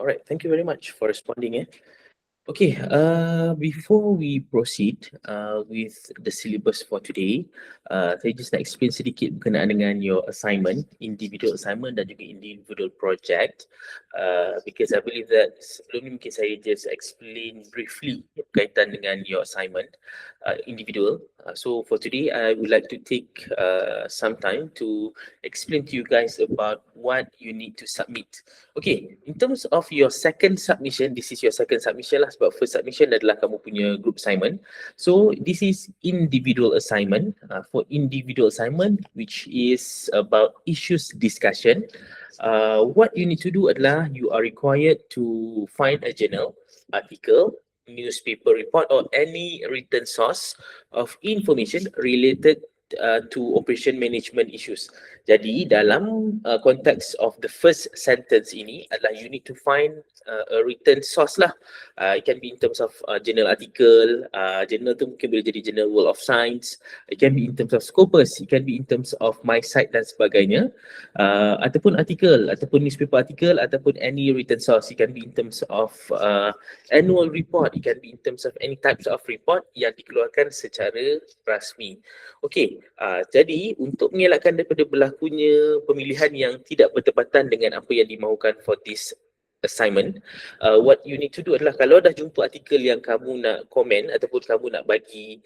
Alright, thank you very much for responding. Okay, before we proceed with the syllabus for today, saya just nak explain sedikit berkenaan dengan your assignment, individual assignment dan juga individual project. Because I believe that sebelum ni mungkin saya just explain briefly berkaitan dengan your assignment, individual. So for today, I would like to take some time to explain to you guys about what you need to submit. Okay, in terms of your second submission, this is your second submission lah sebab first submission adalah kamu punya group assignment. So this is individual assignment. For individual assignment, which is about issues discussion, what you need to do adalah you are required to find a journal, article, newspaper report or any written source of information related to operation management issues. Jadi dalam konteks of the first sentence ini adalah you need to find a written source lah. It can be in terms of journal article, journal tu mungkin boleh jadi journal World of Science, it can be in terms of Scopus, it can be in terms of MySite dan sebagainya, ataupun artikel, ataupun newspaper article, ataupun any written source. It can be in terms of annual report, it can be in terms of any types of report yang dikeluarkan secara rasmi. Okay, jadi untuk mengelakkan daripada berlakunya pemilihan yang tidak bertepatan dengan apa yang dimahukan for this assignment, what you need to do adalah kalau dah jumpa artikel yang kamu nak komen ataupun kamu nak bagi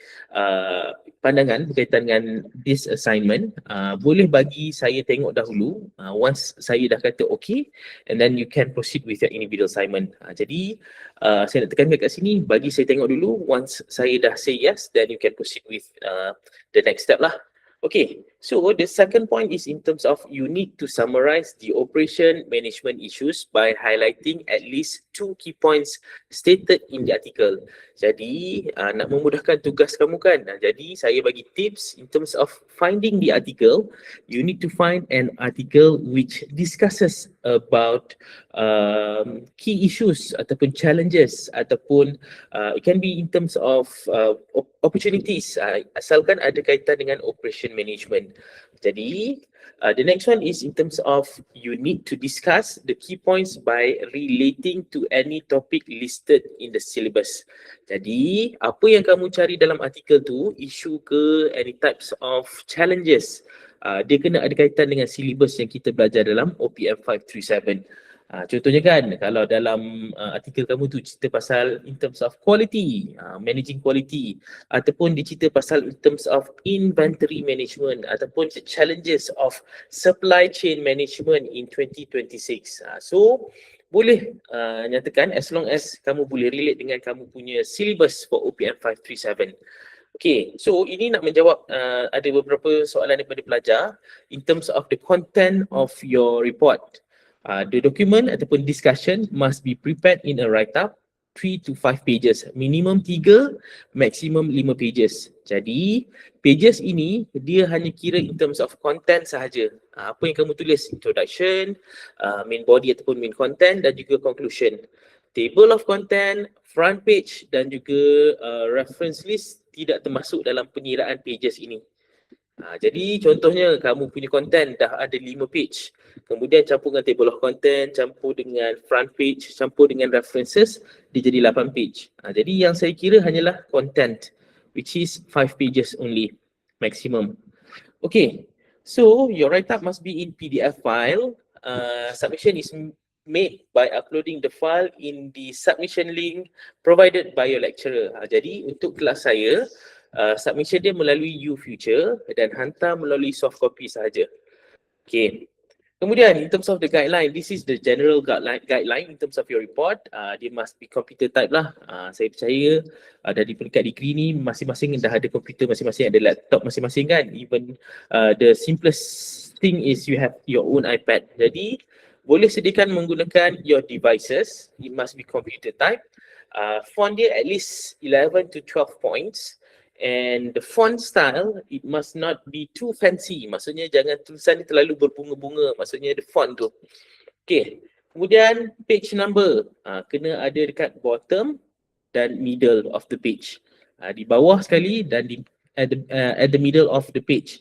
pandangan berkaitan dengan this assignment, boleh bagi saya tengok dahulu. Once saya dah kata okay, and then you can proceed with your individual assignment. Jadi saya nak tekankan kat sini, bagi saya tengok dulu. Once saya dah say yes, then you can proceed with the next step lah. Okay, so the second point is in terms of you need to summarize the operation management issues by highlighting at least 2 key points stated in the article. Jadi nak memudahkan tugas kamu kan. Jadi saya bagi tips in terms of finding the article. You need to find an article which discusses about key issues ataupun challenges ataupun it can be in terms of opportunities, asalkan ada kaitan dengan operation management. Jadi the next one is in terms of you need to discuss the key points by relating to any topic listed in the syllabus. Jadi apa yang kamu cari dalam artikel tu, isu ke, any types of challenges, dia kena ada kaitan dengan syllabus yang kita belajar dalam OPM 537. Contohnya kan, kalau dalam artikel kamu tu cerita pasal in terms of quality, managing quality, ataupun dia cerita pasal in terms of inventory management ataupun the challenges of supply chain management in 2026. So boleh nyatakan as long as kamu boleh relate dengan kamu punya syllabus for OPM 537. Okay, so ini nak menjawab ada beberapa soalan daripada pelajar in terms of the content of your report. The document ataupun discussion must be prepared in a write-up 3 to 5 pages, minimum 3, maximum 5 pages. Jadi pages ini dia hanya kira in terms of content sahaja. Apa yang kamu tulis, introduction, main body ataupun main content dan juga conclusion. Table of content, front page dan juga reference list tidak termasuk dalam pengiraan pages ini. Jadi contohnya kamu punya content dah ada 5 page, kemudian campur dengan table of content, campur dengan front page, campur dengan references, dia jadi 8 page. Jadi yang saya kira hanyalah content, which is 5 pages only maximum. Okay, so your write-up must be in PDF file. Submission is made by uploading the file in the submission link provided by your lecturer. Jadi untuk kelas saya, submission dia melalui UFuture dan hantar melalui soft copy sahaja. Okay. Kemudian in terms of the guideline, this is the general guideline in terms of your report. Dia must be computer type lah. Saya percaya dari peringkat degree ni masing-masing dah ada komputer masing-masing, ada laptop masing-masing kan. Even the simplest thing is you have your own iPad. Jadi boleh sediakan menggunakan your devices. It must be computer type. Font dia at least 11 to 12 points. And the font style, it must not be too fancy. Maksudnya jangan tulisan ni terlalu berbunga-bunga. Maksudnya the font tu. Okay. Kemudian page number. Kena ada dekat bottom dan middle of the page. Di bawah sekali dan at the middle of the page.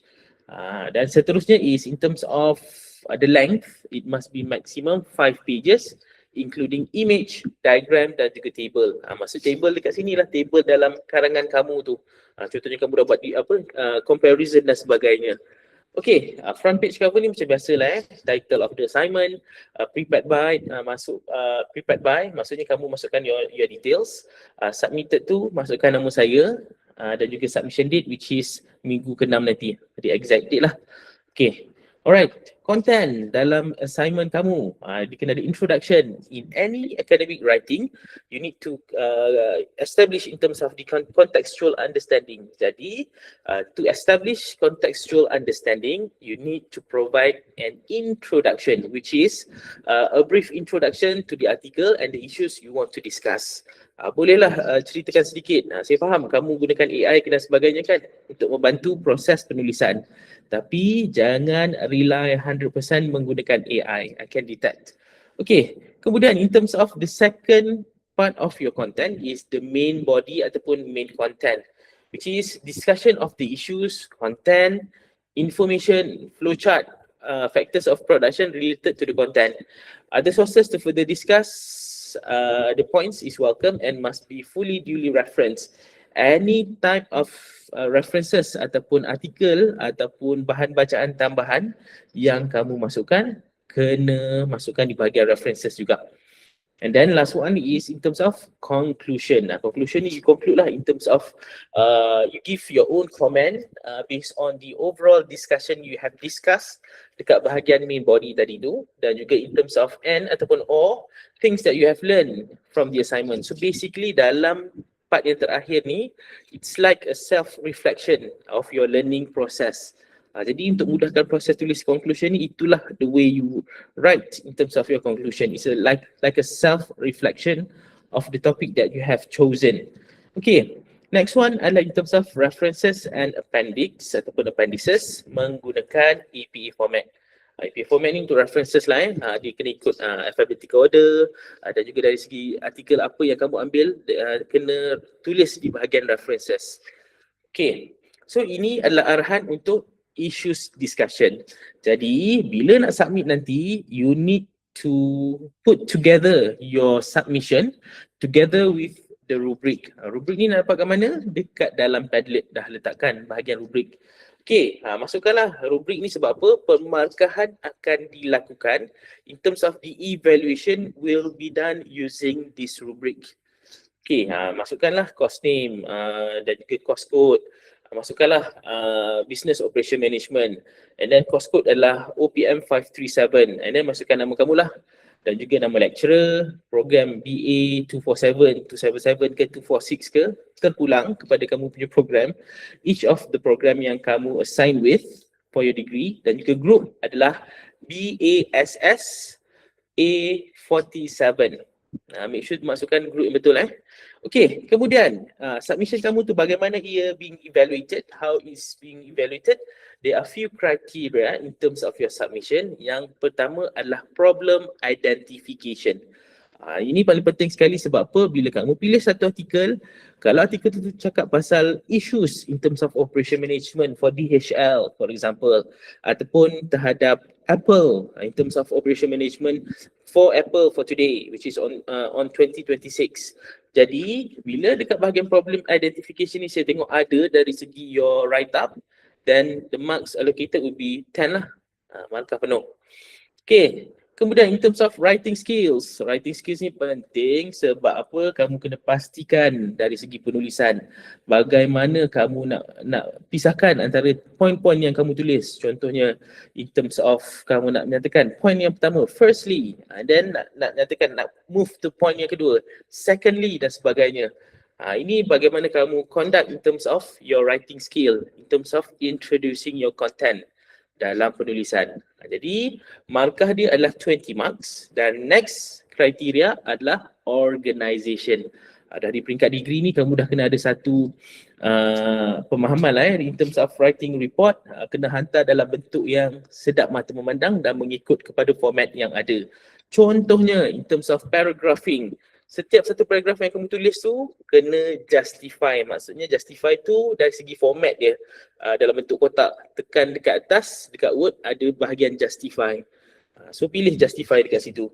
Dan seterusnya is in terms of the length. It must be maximum 5 pages. including image, diagram dan juga table. Maksud table dekat sini lah table dalam karangan kamu tu. Contohnya kamu dah buat comparison dan sebagainya. Okay, front page cover ni macam biasa lah title of the assignment, prepared by, prepared by maksudnya kamu masukkan your details, submitted tu masukkan nama saya, dan juga submission date which is minggu ke-6 nanti, the exact date lah. Okay, alright, content dalam assignment kamu, dia kena ada introduction. In any academic writing, you need to establish in terms of the contextual understanding. Jadi, to establish contextual understanding, you need to provide an introduction, which is a brief introduction to the article and the issues you want to discuss. Bolehlah ceritakan sedikit. Saya faham kamu gunakan AI dan sebagainya kan untuk membantu proses penulisan. Tapi jangan rely 100% menggunakan AI. I can detect. Okay, kemudian in terms of the second part of your content is the main body ataupun main content, which is discussion of the issues, content, information, flowchart, factors of production related to the content. Other sources to further discuss the points is welcome and must be fully duly referenced. Any type of references ataupun artikel ataupun bahan bacaan tambahan yang kamu masukkan kena masukkan di bahagian references juga. And then last one is in terms of conclusion. Conclusion ni you conclude lah in terms of you give your own comment based on the overall discussion you have discussed dekat bahagian main body tadi tu, dan juga in terms of and ataupun or things that you have learned from the assignment. So basically dalam part yang terakhir ni, it's like a self-reflection of your learning process. Jadi untuk mudahkan proses tulis conclusion ni, itulah the way you write in terms of your conclusion. It's like a self-reflection of the topic that you have chosen. Okay, next one adalah in terms of references and appendix ataupun appendices menggunakan APA format. APA format ni untuk references lah dia kena ikut alphabetical order, dan juga dari segi artikel apa yang kamu ambil kena tulis di bahagian references. Okay, so ini adalah arahan untuk issues discussion. Jadi bila nak submit nanti, you need to put together your submission together with the rubric. Rubric ni nak dapat kat mana? Dekat dalam Padlet dah letakkan bahagian rubric. Okay, masukkanlah rubrik ni sebab apa? Pemarkahan akan dilakukan in terms of the evaluation will be done using this rubric. Okay, masukkanlah course name dan juga course code. Masukkanlah business operation management, and then course code adalah OPM 537, and then masukkan nama kamu lah dan juga nama lecturer, program BA 247, 277 ke 246 ke, terpulang kepada kamu punya program, each of the program yang kamu assign with for your degree, dan juga group adalah BASS A47. Make sure masukkan group yang betul Okay, kemudian submission kamu tu bagaimana ia being evaluated, how is being evaluated. There are few criteria in terms of your submission. Yang pertama adalah problem identification. Ini paling penting sekali sebab apa? Bila kamu pilih satu artikel, kalau artikel itu cakap pasal issues in terms of operation management for DHL for example, ataupun terhadap Apple in terms of operation management for Apple for today, which is on 2026. Jadi bila dekat bahagian problem identification ni saya tengok ada dari segi your write up, then the marks allocated will be 10 lah, markah penuh. Okay, kemudian in terms of writing skills ni penting sebab apa? Kamu kena pastikan dari segi penulisan bagaimana kamu nak pisahkan antara poin-poin yang kamu tulis. Contohnya in terms of kamu nak menyatakan poin yang pertama firstly, and then nak nyatakan nak move to point yang kedua secondly dan sebagainya. Ini bagaimana kamu conduct in terms of your writing skill, in terms of introducing your content dalam penulisan. Jadi markah dia adalah 20 marks, dan next kriteria adalah organisation. Dari peringkat degree ni kamu dah kena ada satu pemahaman lah in terms of writing report, kena hantar dalam bentuk yang sedap mata memandang dan mengikut kepada format yang ada. Contohnya in terms of paragraphing, setiap satu paragraf yang kamu tulis tu kena justify. Maksudnya justify tu dari segi format dia dalam bentuk kotak. Tekan dekat atas, dekat Word ada bahagian justify. So pilih justify dekat situ.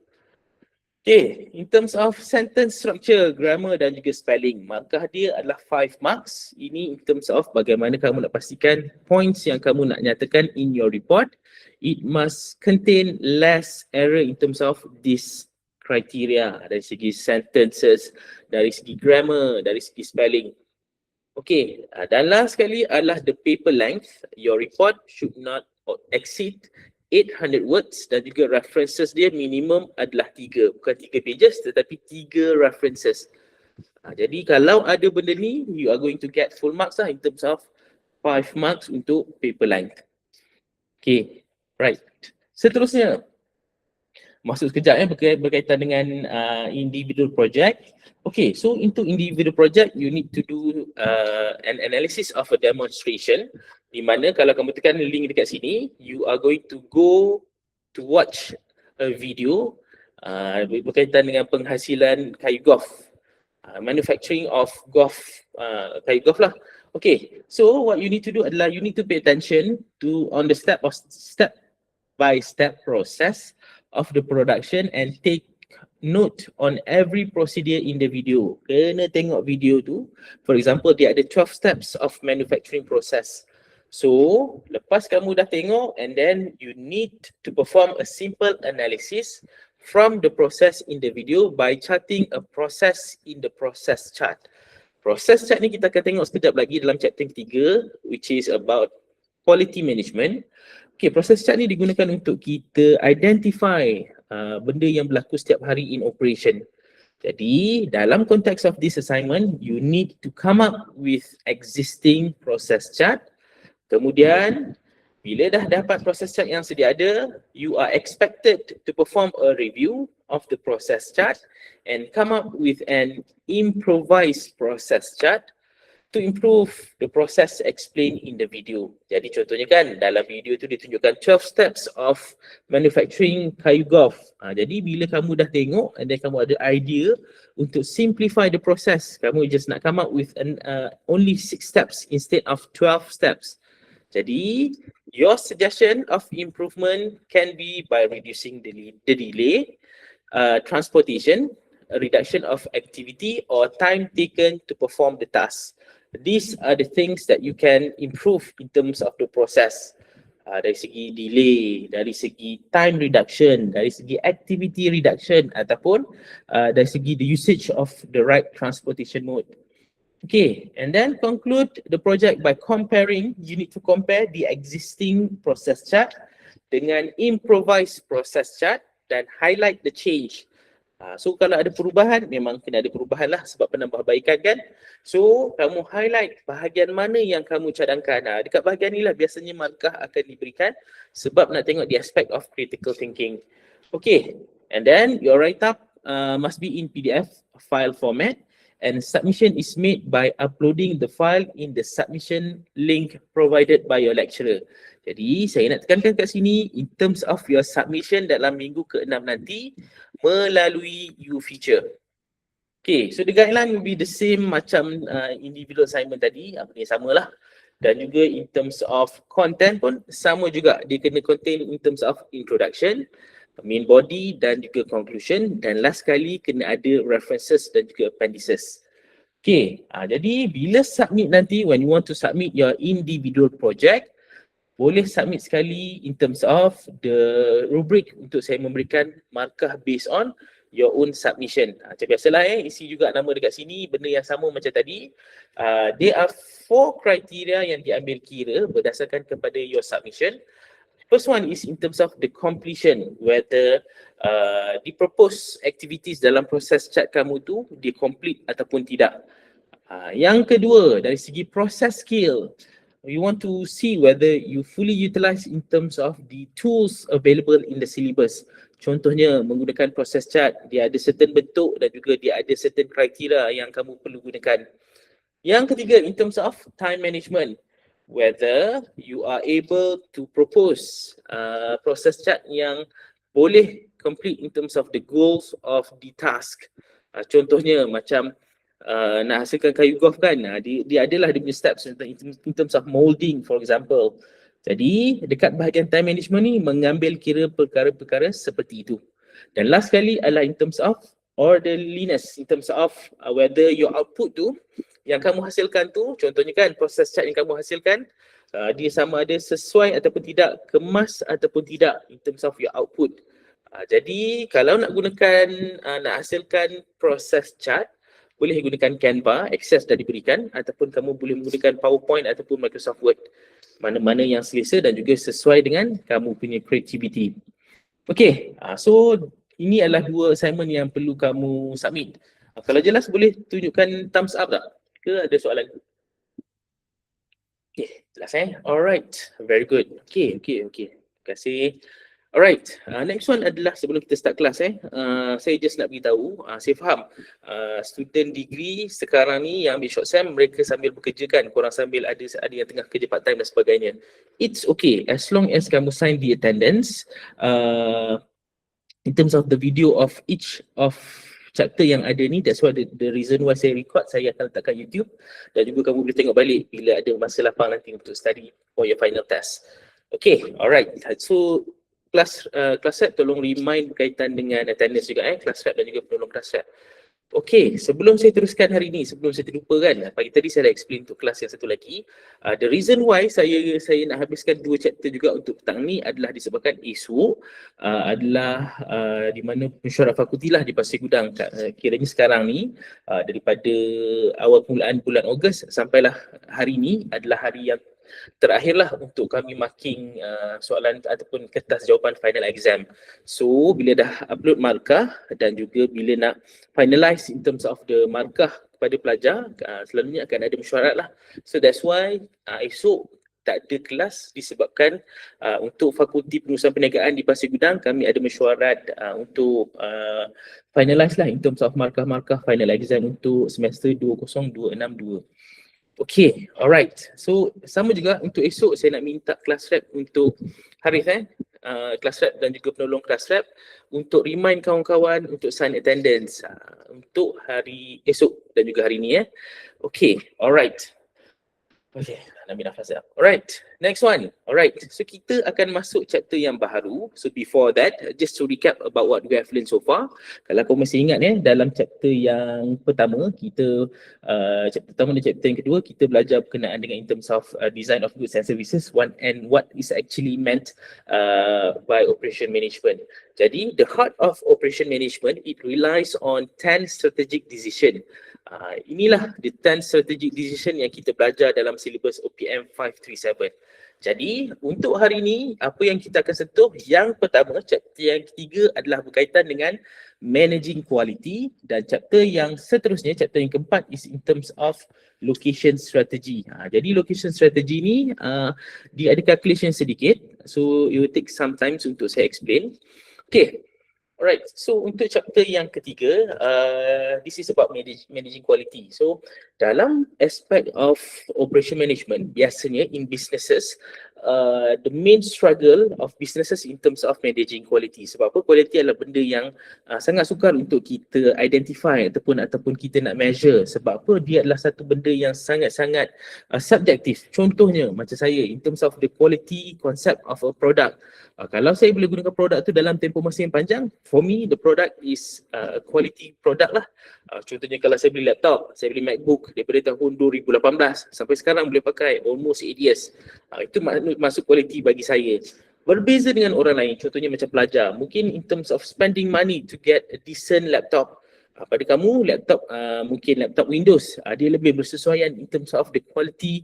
Okay, in terms of sentence structure, grammar dan juga spelling, markah dia adalah 5 marks. Ini in terms of bagaimana kamu nak pastikan points yang kamu nak nyatakan in your report. It must contain less error in terms of this criteria, dari segi sentences, dari segi grammar, dari segi spelling. Okay, dan last sekali adalah the paper length. Your report should not exceed 800 words dan juga references dia minimum adalah 3. Bukan 3 pages tetapi 3 references. Jadi kalau ada benda ni, you are going to get full marks lah in terms of 5 marks untuk paper length. Okay, right. Seterusnya, masuk sekejap berkaitan dengan individual project. Okay, so into individual project, you need to do an analysis of a demonstration, di mana kalau kamu tekan link dekat sini, you are going to go to watch a video berkaitan dengan penghasilan kayu golf, manufacturing of golf, kayu golf lah. Okay, so what you need to do adalah you need to pay attention to on the step by step process of the production and take note on every procedure in the video. Kena tengok video tu. For example, dia ada 12 steps of manufacturing process. So, lepas kamu dah tengok and then you need to perform a simple analysis from the process in the video by charting a process in the process chart. Process chart ni kita akan tengok sekejap lagi dalam chapter ketiga, which is about quality management. Okay, process chart ni digunakan untuk kita identify benda yang berlaku setiap hari in operation. Jadi, dalam konteks of this assignment, you need to come up with existing process chart. Kemudian, bila dah dapat process chart yang sedia ada, you are expected to perform a review of the process chart and come up with an improvised process chart to improve the process explained in the video. Jadi contohnya kan dalam video tu ditunjukkan 12 steps of manufacturing kayu golf. Jadi bila kamu dah tengok and then kamu ada idea untuk simplify the process, kamu just nak come up with only 6 steps instead of 12 steps. Jadi your suggestion of improvement can be by reducing the delay, transportation, a reduction of activity or time taken to perform the task. These are the things that you can improve in terms of the process. Dari segi delay, dari segi time reduction, dari segi activity reduction ataupun dari segi the usage of the right transportation mode. Okay, and then conclude the project by comparing. You need to compare the existing process chart dengan improvised process chart dan highlight the change. So kalau ada perubahan, memang kena ada perubahan lah sebab penambahbaikan kan. So kamu highlight bahagian mana yang kamu cadangkan. Dekat bahagian ni lah biasanya markah akan diberikan sebab nak tengok the aspect of critical thinking. Okay, and then your write-up must be in PDF file format and submission is made by uploading the file in the submission link provided by your lecturer. Jadi saya nak tekankan kat sini in terms of your submission dalam minggu ke-6 nanti melalui U-Feature. Okay, so the guideline will be the same macam individual assignment tadi, apa ni samalah. Dan juga in terms of content pun sama juga, dia kena contain in terms of introduction, main body dan juga conclusion, dan last sekali kena ada references dan juga appendices. Okay, jadi bila submit nanti, when you want to submit your individual project, boleh submit sekali in terms of the rubric untuk saya memberikan markah based on your own submission. Macam biasalah isi juga nama dekat sini, benda yang sama macam tadi. There are 4 criteria yang diambil kira berdasarkan kepada your submission. First one is in terms of the completion, whether the proposed activities dalam proses chart kamu tu dia complete ataupun tidak. Yang kedua, dari segi process skill, we want to see whether you fully utilize in terms of the tools available in the syllabus. Contohnya menggunakan process chart, dia ada certain bentuk dan juga dia ada certain kriteria yang kamu perlu gunakan. Yang ketiga, in terms of time management, whether you are able to propose process chart yang boleh complete in terms of the goals of the task. Contohnya macam nak hasilkan kayu golf kan, dia adalah dia punya steps in terms of molding for example. Jadi dekat bahagian time management ni mengambil kira perkara-perkara seperti itu. Dan last sekali adalah in terms of orderliness, in terms of whether your output tu yang kamu hasilkan tu, contohnya kan proses cat yang kamu hasilkan, dia sama ada sesuai ataupun tidak, kemas ataupun tidak in terms of your output. Jadi kalau nak gunakan, nak hasilkan proses cat, boleh gunakan Canva, akses dah diberikan, ataupun kamu boleh menggunakan PowerPoint ataupun Microsoft Word. Mana-mana yang selesa dan juga sesuai dengan kamu punya creativity. Okay, so ini adalah 2 assignment yang perlu kamu submit. Kalau jelas boleh tunjukkan thumbs up tak? Ke ada soalan? Okay, jelas Alright, very good. Okay. Terima kasih. Alright, next one adalah sebelum kita start kelas saya just nak beritahu, saya faham student degree sekarang ni yang ambil short sem, mereka sambil bekerja kan, korang sambil ada yang tengah kerja part time dan sebagainya. It's okay as long as kamu sign the attendance in terms of the video of each of chapter yang ada ni. That's why the reason why saya record, saya akan letakkan YouTube dan juga kamu boleh tengok balik bila ada masa lapang nanti untuk study for your final test. Okay, alright. So class rep tolong remind berkaitan dengan attendance juga class rep dan juga penolong class rep. Okay, sebelum saya teruskan hari ni, sebelum saya terlupa kan, pagi tadi saya dah explain untuk kelas yang satu lagi. The reason why saya nak habiskan 2 chapter juga untuk petang ni adalah disebabkan esok adalah di mana mesyuarat fakulti lah di Pasir Gudang. Kiranya sekarang ni daripada awal permulaan bulan Ogos sampailah hari ni adalah hari yang terakhirlah untuk kami marking soalan ataupun kertas jawapan final exam. So bila dah upload markah dan juga bila nak finalize in terms of the markah kepada pelajar, selalunya akan ada mesyuarat lah. So that's why esok tak ada kelas disebabkan untuk Fakulti Penerusan Perniagaan di Pasir Gudang kami ada mesyuarat untuk finalize lah in terms of markah-markah final exam untuk semester 20262. Okay, alright. So sama juga untuk esok saya nak minta kelas rep untuk Harith kelas rep dan juga penolong kelas rep untuk remind kawan-kawan untuk sign attendance untuk hari esok dan juga hari ni Okay, alright. Okay, nak ambil nafas Alright, next one. Alright, so kita akan masuk chapter yang baru. So before that, just to recap about what we have learned so far. Kalau kau masih ingat dalam chapter yang pertama, kita chapter pertama dan chapter yang kedua, kita belajar berkenaan dengan in terms of design of goods and services and what is actually meant by operation management. Jadi, the heart of operation management, it relies on 10 strategic decision. Inilah the 10 strategic decision yang kita belajar dalam syllabus OPM 537. Jadi untuk hari ini apa yang kita akan sentuh, yang pertama, chapter yang ketiga adalah berkaitan dengan managing quality, dan chapter yang seterusnya, chapter yang keempat is in terms of location strategy. Jadi location strategy ni dia ada calculation sedikit, so it will take some time untuk saya explain. Okay. Alright, so untuk chapter yang ketiga, this is about managing quality. So dalam aspect of operation management, biasanya in businesses, the main struggle of businesses in terms of managing quality. Sebab apa? Quality adalah benda yang sangat sukar untuk kita identify ataupun kita nak measure. Sebab apa? Dia adalah satu benda yang sangat-sangat subjektif. Contohnya macam saya, in terms of the quality concept of a product. Kalau saya boleh gunakan produk tu dalam tempoh masa yang panjang, for me the product is quality product lah. Contohnya kalau saya beli laptop, saya beli MacBook daripada tahun 2018 sampai sekarang boleh pakai almost 8 years. Itu masuk quality bagi saya. Berbeza dengan orang lain, contohnya macam pelajar, mungkin in terms of spending money to get a decent laptop. Pada kamu laptop mungkin laptop Windows, dia lebih bersesuaian in terms of the quality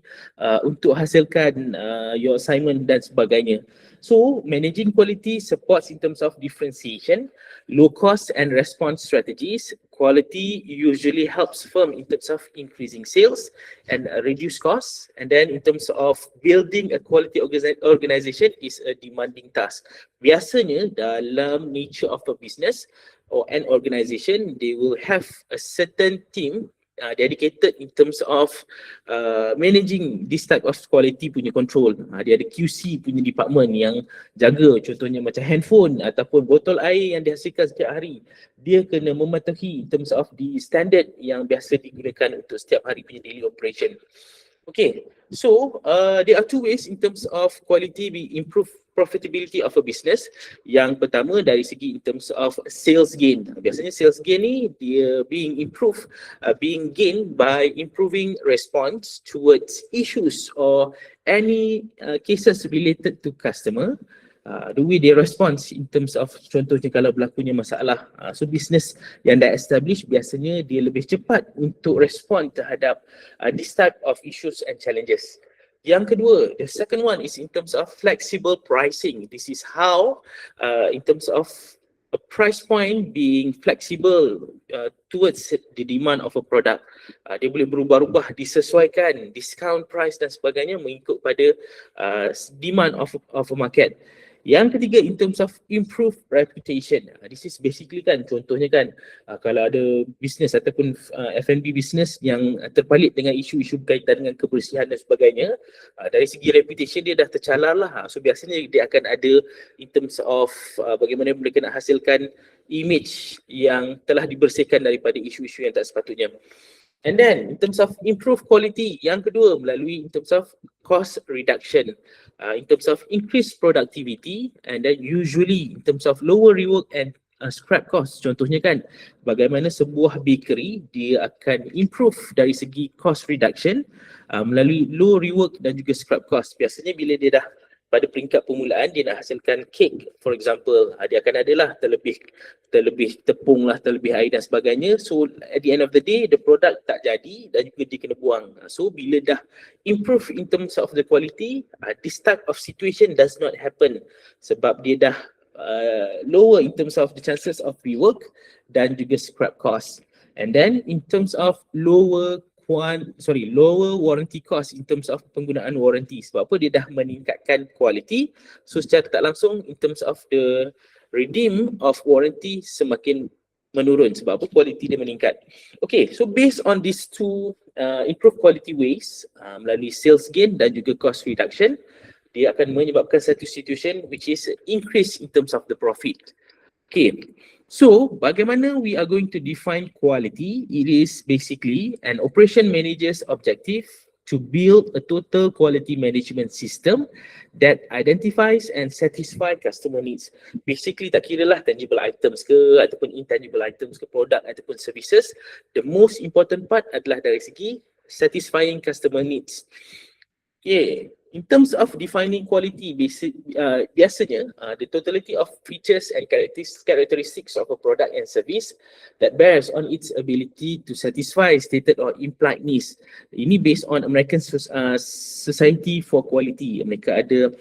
untuk hasilkan your assignment dan sebagainya. So managing quality supports in terms of differentiation, low cost and response strategies. Quality usually helps firm in terms of increasing sales and reduce costs. And then in terms of building a quality organization is a demanding task. Biasanya dalam nature of a business or an organization, they will have a certain team dedicated in terms of managing this type of quality punya control. Dia ada QC punya department yang jaga, contohnya macam handphone ataupun botol air yang dihasilkan setiap hari. Dia kena mematuhi in terms of the standard yang biasa digunakan untuk setiap hari punya daily operation. Okay, so there are two ways in terms of quality be improved profitability of a business. Yang pertama dari segi in terms of sales gain. Biasanya sales gain ni dia being gained by improving response towards issues or any cases related to customer. The way they respond in terms of contohnya kalau berlakunya masalah, so business yang dah establish biasanya dia lebih cepat untuk respond terhadap this type of issues and challenges. Yang kedua, the second one is in terms of flexible pricing. This is how in terms of a price point being flexible towards the demand of a product. Dia boleh berubah-ubah, disesuaikan discount price dan sebagainya mengikut pada demand of a market. Yang ketiga, in terms of improve reputation. This is basically kan, contohnya kan, kalau ada business ataupun F&B business yang terpalit dengan isu-isu berkaitan dengan kebersihan dan sebagainya, dari segi reputation dia dah tercalar lah. So biasanya dia akan ada in terms of bagaimana mereka nak hasilkan image yang telah dibersihkan daripada isu-isu yang tak sepatutnya. And then in terms of improve quality, yang kedua melalui in terms of cost reduction. In terms of increased productivity, and then usually in terms of lower rework and scrap cost. Contohnya kan, bagaimana sebuah bakery dia akan improve dari segi cost reduction melalui low rework dan juga scrap cost. Biasanya bila dia dah pada peringkat permulaan dia nak hasilkan cake, for example, dia akan adalah terlebih tepung lah, terlebih air dan sebagainya. So at the end of the day, the product tak jadi dan juga dia kena buang. So bila dah improve in terms of the quality, this type of situation does not happen sebab dia dah lower in terms of the chances of rework dan juga scrap cost. And then in terms of lower warranty cost in terms of penggunaan warranty. Sebab apa? Dia dah meningkatkan quality. So secara tak langsung in terms of the redeem of warranty semakin menurun. Sebab apa? Quality dia meningkat. Okay, so based on these two improve quality ways, melalui sales gain dan juga cost reduction, dia akan menyebabkan satu situation which is increase in terms of the profit. Okay, so bagaimana we are going to define quality? It is basically an operation manager's objective to build a total quality management system that identifies and satisfy customer needs. Basically tak kira lah tangible items ke ataupun intangible items ke, product ataupun services. The most important part adalah dari segi satisfying customer needs. Okay. In terms of defining quality, biasanya the totality of features and characteristics of a product and service that bears on its ability to satisfy stated or implied needs. Ini based on American Society for Quality. Mereka ada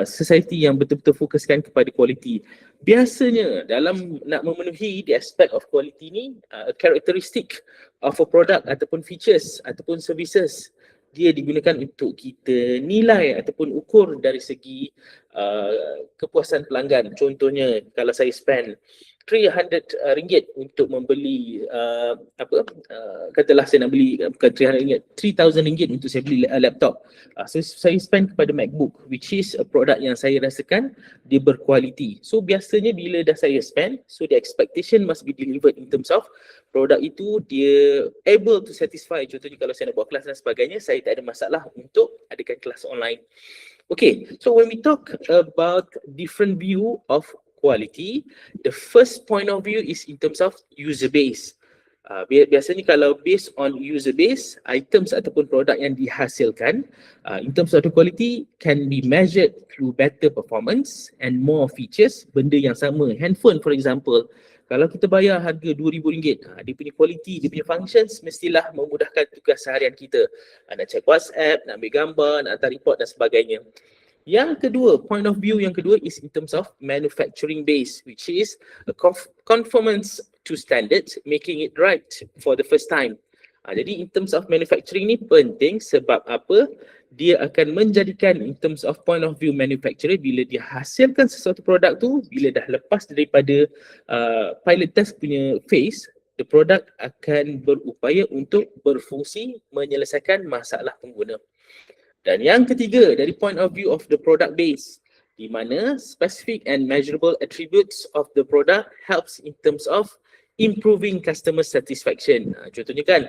society yang betul-betul fokuskan kepada quality. Biasanya dalam nak memenuhi the aspect of quality ni, a characteristic of a product ataupun features ataupun services, dia digunakan untuk kita nilai ataupun ukur dari segi kepuasan pelanggan. Contohnya kalau saya spend RM300 untuk membeli katalah saya nak beli bukan RM300, RM3,000 untuk saya beli laptop. So saya spend kepada MacBook, which is a product yang saya rasakan dia berkualiti. So biasanya bila dah saya spend, so the expectation must be delivered in terms of produk itu dia able to satisfy. Contohnya kalau saya nak buat kelas dan sebagainya, saya tak ada masalah untuk adakan kelas online. Okay, so when we talk about different view of quality, the first point of view is in terms of user base. Biasanya kalau based on user base, items ataupun produk yang dihasilkan in terms of the quality can be measured through better performance and more features. Benda yang sama, handphone for example, kalau kita bayar harga RM2,000, dia punya quality, dia punya functions mestilah memudahkan tugas seharian kita. Nak check WhatsApp, nak ambil gambar, nak hantar report dan sebagainya. Yang kedua, point of view yang kedua is in terms of manufacturing base, which is a conformance to standards, making it right for the first time. Jadi in terms of manufacturing ni penting sebab apa? Dia akan menjadikan in terms of point of view manufacturer, bila dia hasilkan sesuatu produk tu, bila dah lepas daripada pilot test punya phase, the product akan berupaya untuk berfungsi menyelesaikan masalah pengguna. Dan yang ketiga, dari point of view of the product base, di mana specific and measurable attributes of the product helps in terms of improving customer satisfaction. Contohnya kan,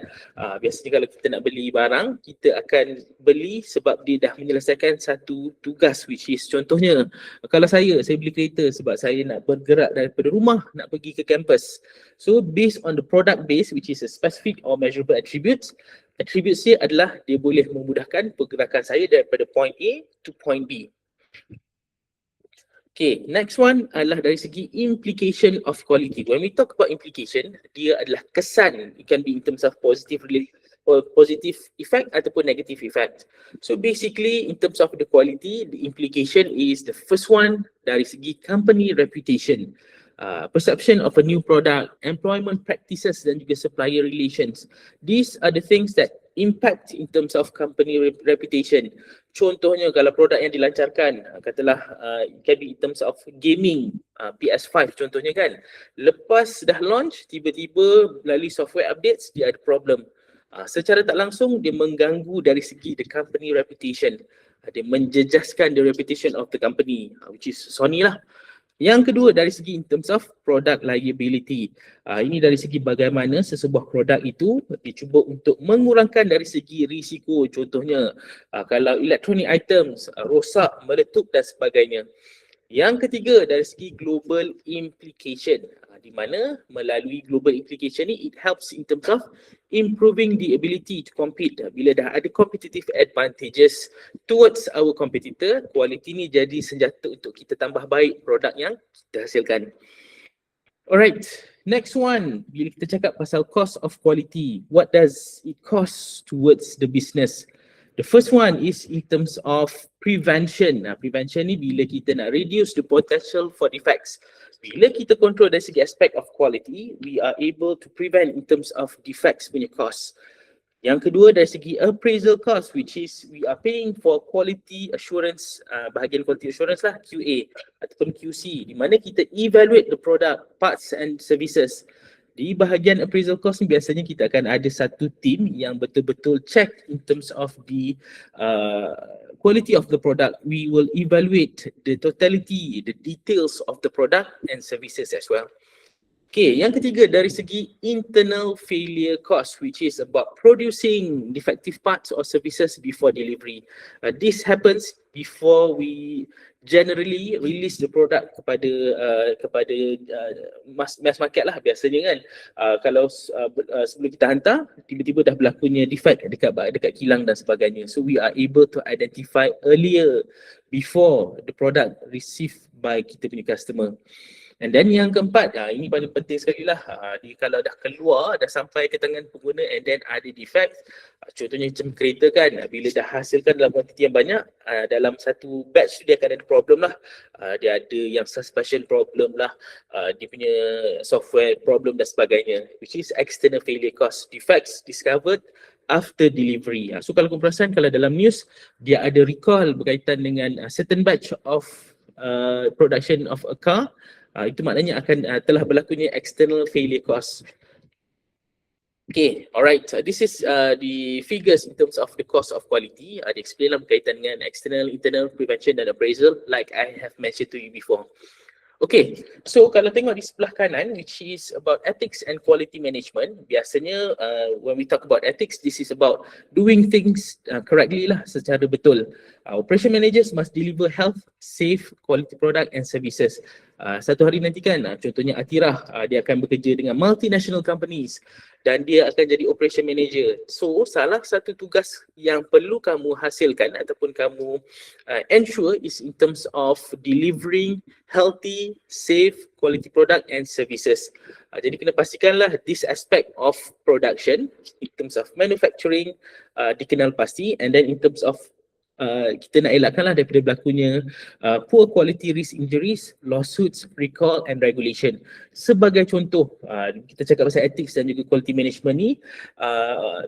biasanya kalau kita nak beli barang, kita akan beli sebab dia dah menyelesaikan satu tugas, which is contohnya, kalau saya beli kereta sebab saya nak bergerak daripada rumah nak pergi ke kampus. So based on the product base, which is a specific or measurable attributes dia adalah dia boleh memudahkan pergerakan saya daripada point A to point B. Okay, next one adalah dari segi implication of quality. When we talk about implication, dia adalah kesan. It can be in terms of positive effect ataupun negative effect. So basically in terms of the quality, the implication is the first one dari segi company reputation. Perception of a new product, employment practices dan juga supplier relations. These are the things that impact in terms of company reputation. Contohnya kalau produk yang dilancarkan, katalah it can be in terms of gaming, PS5 contohnya kan. Lepas dah launch, tiba-tiba melalui software updates, dia ada problem. Secara tak langsung dia mengganggu dari segi the company reputation. Dia menjejaskan the reputation of the company, which is Sony lah. Yang kedua dari segi in terms of product liability. Ini dari segi bagaimana sesebuah produk itu dicuba untuk mengurangkan dari segi risiko. Contohnya kalau electronic items rosak, meletup dan sebagainya. Yang ketiga dari segi global implication, di mana melalui global implication ni it helps in terms of improving the ability to compete. Bila dah ada competitive advantages towards our competitor, quality ni jadi senjata untuk kita tambah baik produk yang kita hasilkan. Alright, next one, bila kita cakap pasal cost of quality, what does it cost towards the business? The first one is in terms of prevention. Prevention ni bila kita nak reduce the potential for defects. Bila kita control dari segi aspek of quality, we are able to prevent in terms of defects punya cost. Yang kedua dari segi appraisal cost, which is we are paying for quality assurance, bahagian quality assurance lah, QA ataupun QC, di mana kita evaluate the product, parts and services. Di bahagian appraisal cost ni biasanya kita akan ada satu team yang betul-betul check in terms of the quality of the product. We will evaluate the totality, the details of the product and services as well. Okay, yang ketiga dari segi internal failure cost, which is about producing defective parts or services before delivery. This happens before we generally release the product kepada mass market lah biasanya kan. Kalau sebelum kita hantar, tiba-tiba dah berlakunya defect dekat kilang dan sebagainya. So we are able to identify earlier before the product received by kita punya customer. And then yang keempat, ini paling penting sekali lah, kalau dah keluar, dah sampai ke tangan pengguna and then ada defect, contohnya macam kereta kan, bila dah hasilkan dalam kuantiti yang banyak, dalam satu batch dia akan ada problem lah, dia ada yang suspension problem lah, dia punya software problem dan sebagainya, which is external failure cost, defects discovered after delivery. So kalau kau perasan, kalau dalam news, dia ada recall berkaitan dengan certain batch of production of a car, itu maknanya akan telah berlakunya external failure cost. Okay, alright. This is the figures in terms of the cost of quality. Dia explain lah berkaitan dengan external, internal, prevention dan appraisal like I have mentioned to you before. Okay, so kalau tengok di sebelah kanan, which is about ethics and quality management, biasanya when we talk about ethics, this is about doing things correctly lah, secara betul. Operation managers must deliver health, safe, quality product and services. Satu hari nanti kan, contohnya Atirah, dia akan bekerja dengan multinational companies dan dia akan jadi operation manager. So salah satu tugas yang perlu kamu hasilkan ataupun kamu ensure is in terms of delivering healthy, safe, quality product and services. Jadi kena pastikanlah this aspect of production in terms of manufacturing dikenal pasti, and then in terms of kita nak elakkanlah daripada berlakunya poor quality risk injuries, lawsuits, recall and regulation. Sebagai contoh, kita cakap pasal ethics dan juga quality management ni,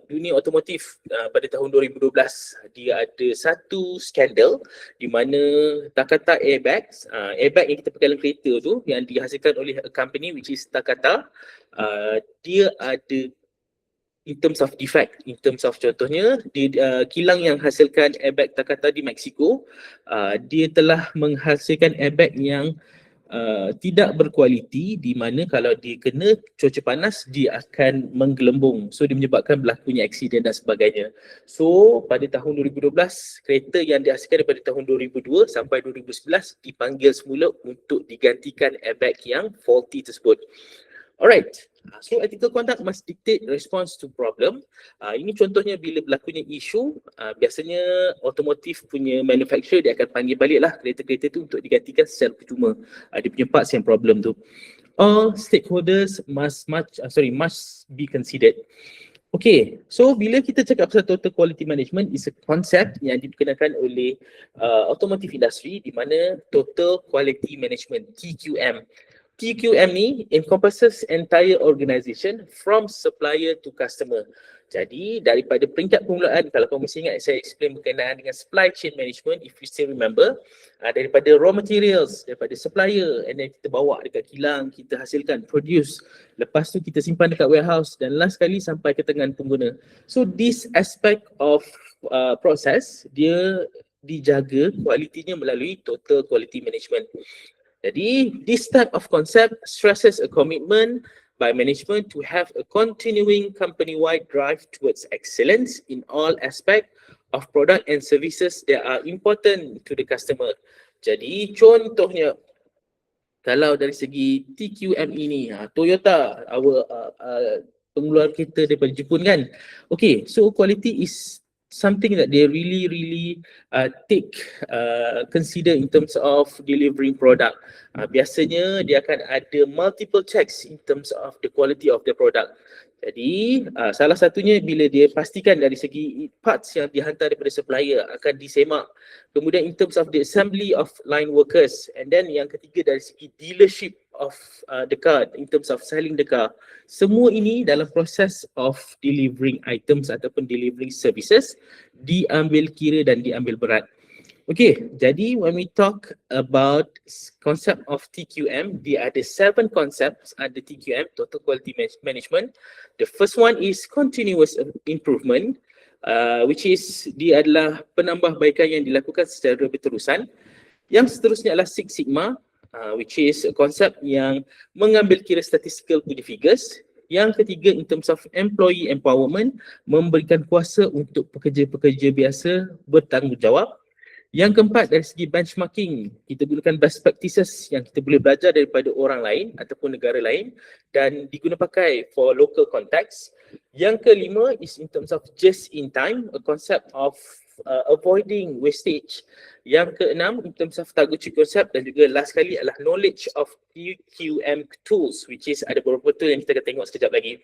dunia otomotif pada tahun 2012 dia ada satu skandal di mana Takata airbags, airbag yang kita pakai dalam kereta tu yang dihasilkan oleh a company which is Takata, dia ada in terms of defect, in terms of contohnya di kilang yang hasilkan airbag Takata di Mexico, dia telah menghasilkan airbag yang tidak berkualiti, di mana kalau dia kena cuaca panas dia akan menggelembung, so dia menyebabkan berlakunya aksiden dan sebagainya. So pada tahun 2012 kereta yang dihasilkan daripada tahun 2002 sampai 2011 dipanggil semula untuk digantikan airbag yang faulty tersebut. Alright, so ethical conduct must dictate response to problem. Ini contohnya bila berlakunya isu, biasanya otomotif punya manufacturer dia akan panggil baliklah kereta-kereta tu untuk digantikan secara percuma. Dia punya parts yang problem tu. All stakeholders must be considered. Okay, so bila kita cakap pasal total quality management is a concept yang diperkenalkan oleh automotive industry di mana total quality management TQM. TQM ni encompasses entire organisation from supplier to customer. Jadi daripada peringkat permulaan, kalau kamu masih ingat saya explain berkenaan dengan supply chain management, if you still remember, daripada raw materials, daripada supplier, and then kita bawa dekat kilang, kita hasilkan, produce, lepas tu kita simpan dekat warehouse, dan last kali sampai ke tangan pengguna. So this aspect of process, dia dijaga kualitinya melalui total quality management. Jadi, this type of concept stresses a commitment by management to have a continuing company-wide drive towards excellence in all aspects of product and services that are important to the customer. Jadi, contohnya, kalau dari segi TQM ini, Toyota, pengeluar kereta daripada Jepun kan. Okay, so quality is something that they really consider in terms of delivering product. Biasanya dia akan ada multiple checks in terms of the quality of the product. Jadi salah satunya bila dia pastikan dari segi parts yang dihantar daripada supplier akan disemak. Kemudian in terms of the assembly of line workers, and then yang ketiga dari segi dealership of the car, in terms of selling the car. Semua ini dalam proses of delivering items ataupun delivering services diambil kira dan diambil berat. Okay, jadi when we talk about concept of TQM, there are the 7 concepts under TQM, Total Quality Management. The first one is continuous improvement, which is dia adalah penambahbaikan yang dilakukan secara berterusan. Yang seterusnya adalah Six Sigma, which is a concept yang mengambil kira statistical punya figures. Yang ketiga, in terms of employee empowerment, memberikan kuasa untuk pekerja-pekerja biasa bertanggungjawab. Yang keempat, dari segi benchmarking, kita gunakan best practices yang kita boleh belajar daripada orang lain ataupun negara lain dan diguna pakai for local context. Yang kelima is in terms of just in time, a concept of avoiding wastage. Yang keenam, in terms of Taguchi concept, dan juga last kali adalah knowledge of TQM tools, which is ada beberapa tool yang kita akan tengok sekejap lagi.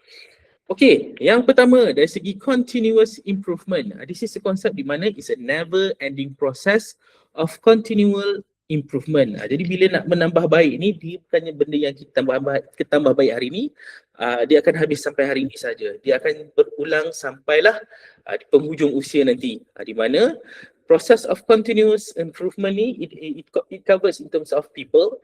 Okay, yang pertama dari segi continuous improvement. This is a concept di mana it's a never ending process of continual improvement. Jadi bila nak menambah baik ni, dia bukannya benda yang kita tambah baik hari ni, dia akan habis sampai hari ini saja. Dia akan berulang sampailah di penghujung usia nanti. Di mana process of continuous improvement ni, it covers in terms of people,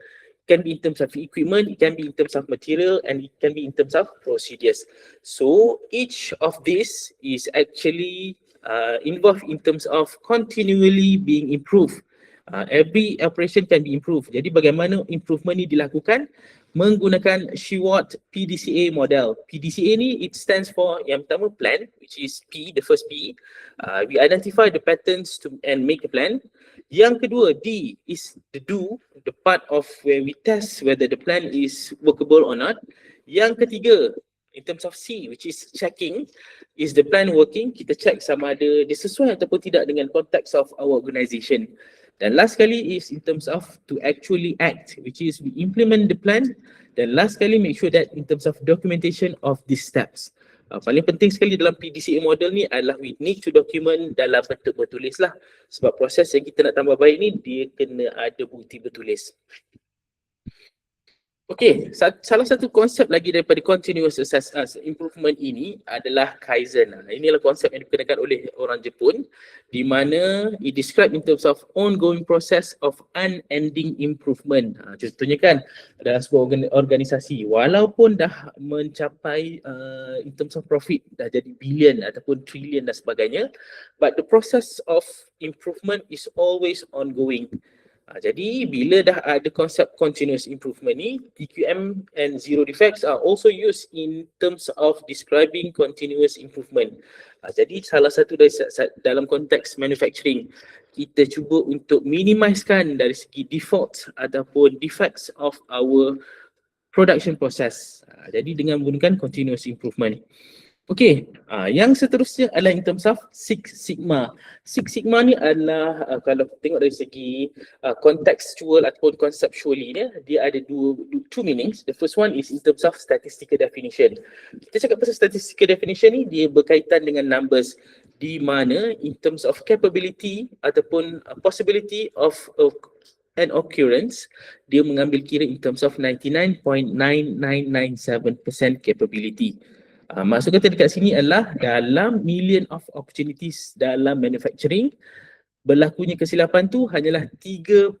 can be in terms of equipment, it can be in terms of material, and it can be in terms of procedures. So each of this is actually involved in terms of continually being improved. Every operation can be improved. Jadi bagaimana improvement ni dilakukan? Menggunakan Shewhart PDCA model. PDCA ni it stands for yang pertama plan, which is P, the first P. We identify the patterns and make a plan. Yang kedua, D is the do, the part of where we test whether the plan is workable or not. Yang ketiga, in terms of C, which is checking, is the plan working? Kita check sama ada dia sesuai ataupun tidak dengan konteks of our organisation. Dan last kali is in terms of to actually act, which is we implement the plan. Dan last kali make sure that in terms of documentation of these steps. Paling penting sekali dalam PDCA model ni adalah we need to document dalam bentuk bertulis lah. Sebab proses yang kita nak tambah baik ni dia kena ada bukti bertulis. Okay, salah satu konsep lagi daripada continuous improvement ini adalah Kaizen. Inilah konsep yang digunakan oleh orang Jepun di mana it describe in terms of ongoing process of unending improvement. Contohnya kan dalam sebuah organisasi walaupun dah mencapai in terms of profit dah jadi billion ataupun trillion dan sebagainya, but the process of improvement is always ongoing. Jadi bila dah ada konsep continuous improvement ni, TQM and zero defects are also used in terms of describing continuous improvement. Jadi salah satu dari dalam konteks manufacturing, kita cuba untuk minimizekan dari segi defaults ataupun defects of our production process. Jadi dengan menggunakan continuous improvement. Okey, yang seterusnya adalah in terms of Six Sigma. Six Sigma ni adalah kalau tengok dari segi contextual ataupun conceptually ni, dia ada two meanings. The first one is in terms of statistical definition. Kita cakap pasal statistical definition ni, dia berkaitan dengan numbers di mana in terms of capability ataupun possibility of an occurrence, dia mengambil kira in terms of 99.9997% capability. Maksud kata dekat sini adalah dalam million of opportunities dalam manufacturing, berlakunya kesilapan tu hanyalah 3.4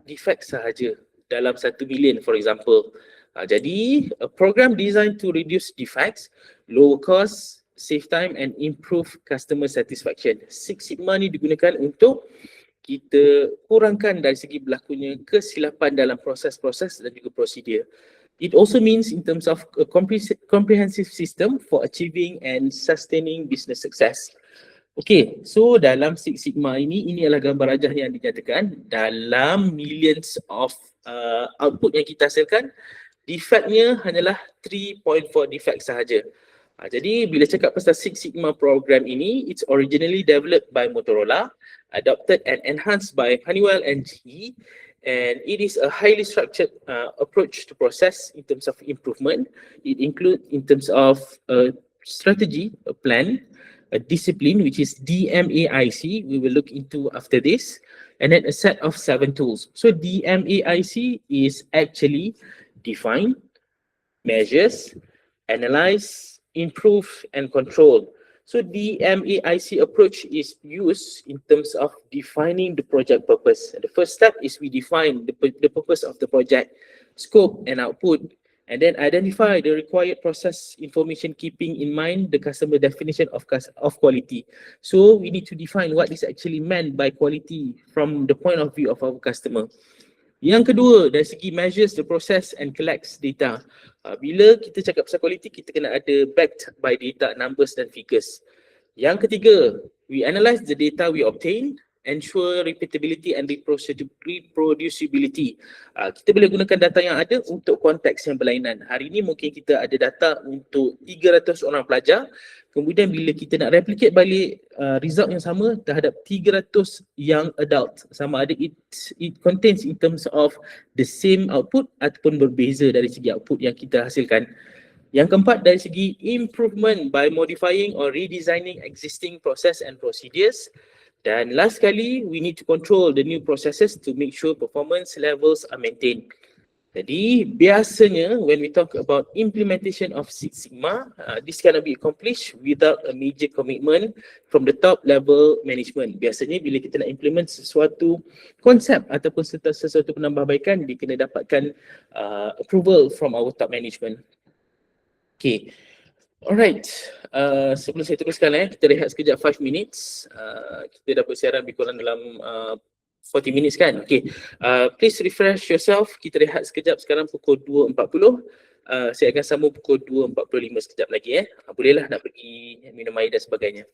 defect sahaja dalam 1 million, for example. Jadi, a program designed to reduce defects, lower cost, save time and improve customer satisfaction. Six Sigma ni digunakan untuk kita kurangkan dari segi berlakunya kesilapan dalam proses-proses dan juga prosedur. It also means in terms of a comprehensive system for achieving and sustaining business success. Okay, so dalam Six Sigma ini adalah gambar rajah yang dinyatakan dalam millions of output yang kita hasilkan, defectnya hanyalah 3.4 defect sahaja. Jadi bila cakap pasal Six Sigma program ini, it's originally developed by Motorola, adopted and enhanced by Honeywell and GE, and it is a highly structured approach to process in terms of improvement. It includes in terms of a strategy, a plan, a discipline, which is DMAIC, we will look into after this, and then a set of 7 tools. So DMAIC is actually define, measures, analyze, improve, and control. So the MAIC approach is used in terms of defining the project purpose. The first step is we define the purpose of the project, scope and output, and then identify the required process information keeping in mind the customer definition of quality. So we need to define what is actually meant by quality from the point of view of our customer. Yang kedua, dari segi measures the process and collects data. Bila kita cakap pasal quality, kita kena ada backed by data, numbers dan figures. Yang ketiga, we analyze the data we obtain, ensure repeatability and reproducibility. Kita boleh gunakan data yang ada untuk konteks yang berlainan. Hari ini mungkin kita ada data untuk 300 orang pelajar, kemudian bila kita nak replicate balik result yang sama terhadap 300 young adult, sama ada it contains in terms of the same output ataupun berbeza dari segi output yang kita hasilkan. Yang keempat, dari segi improvement by modifying or redesigning existing process and procedures. Dan last sekali, we need to control the new processes to make sure performance levels are maintained. Jadi biasanya when we talk about implementation of Six Sigma, this cannot be accomplished without a major commitment from the top level management. Biasanya bila kita nak implement sesuatu konsep ataupun sesuatu penambahbaikan, dia kena dapatkan approval from our top management. Okay. Alright, sebelum saya teruskan kita rehat sekejap 5 minutes. Kita dah bersiaran lebih kurang dalam 40 minutes kan. Okay, please refresh yourself. Kita rehat sekejap sekarang pukul 2.40. Saya akan sambung pukul 2.45 sekejap lagi bolehlah nak pergi minum air dan sebagainya.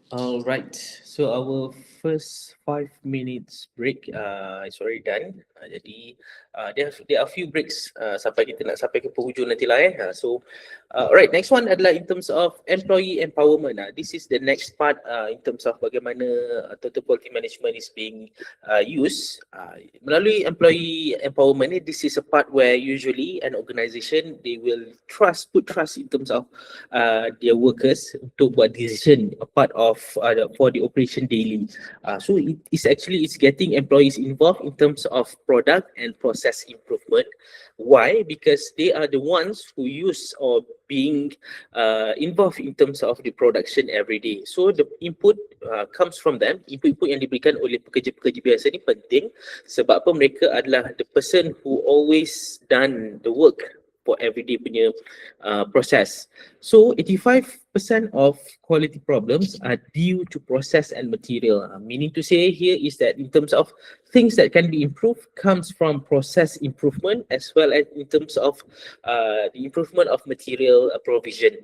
All right. So our first 5 minutes break is already done. Jadi there are a few breaks sampai kita nak sampai ke penghujung nanti lah alright, next one adalah in terms of employee empowerment. This is the next part in terms of bagaimana total quality management is being used. Melalui employee empowerment ni, this is a part where usually an organisation they will put trust in terms of their workers untuk buat decision a part of for the operation daily. So it's getting employees involved in terms of product and process improvement. Why? Because they are the ones who use or being involved in terms of the production every day. So the input comes from them. Input yang diberikan oleh pekerja-pekerja biasa ni penting sebab apa, mereka adalah the person who always done the work for everyday punya process. So 85% of quality problems are due to process and material. Meaning to say here is that in terms of things that can be improved comes from process improvement as well as in terms of the improvement of material provision.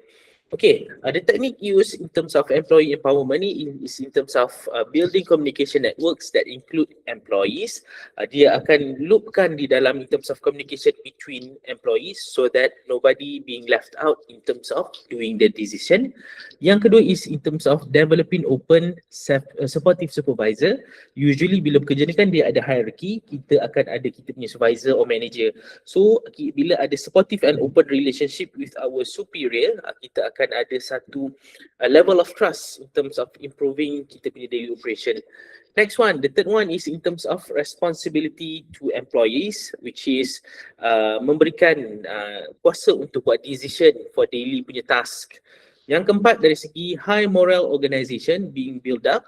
Okay, the technique used in terms of employee empowerment is in terms of building communication networks that include employees. Dia akan loopkan di dalam in terms of communication between employees so that nobody being left out in terms of doing the decision. Yang kedua is in terms of developing open supportive supervisor. Usually bila bekerja ni kan dia ada hierarchy, kita akan ada kita punya supervisor or manager. So bila ada supportive and open relationship with our superior, kita akan ada satu level of trust in terms of improving kita punya daily operation. Next one, the third one is in terms of responsibility to employees, which is memberikan kuasa untuk buat decision for daily punya task. Yang keempat, dari segi high moral organisation being built up.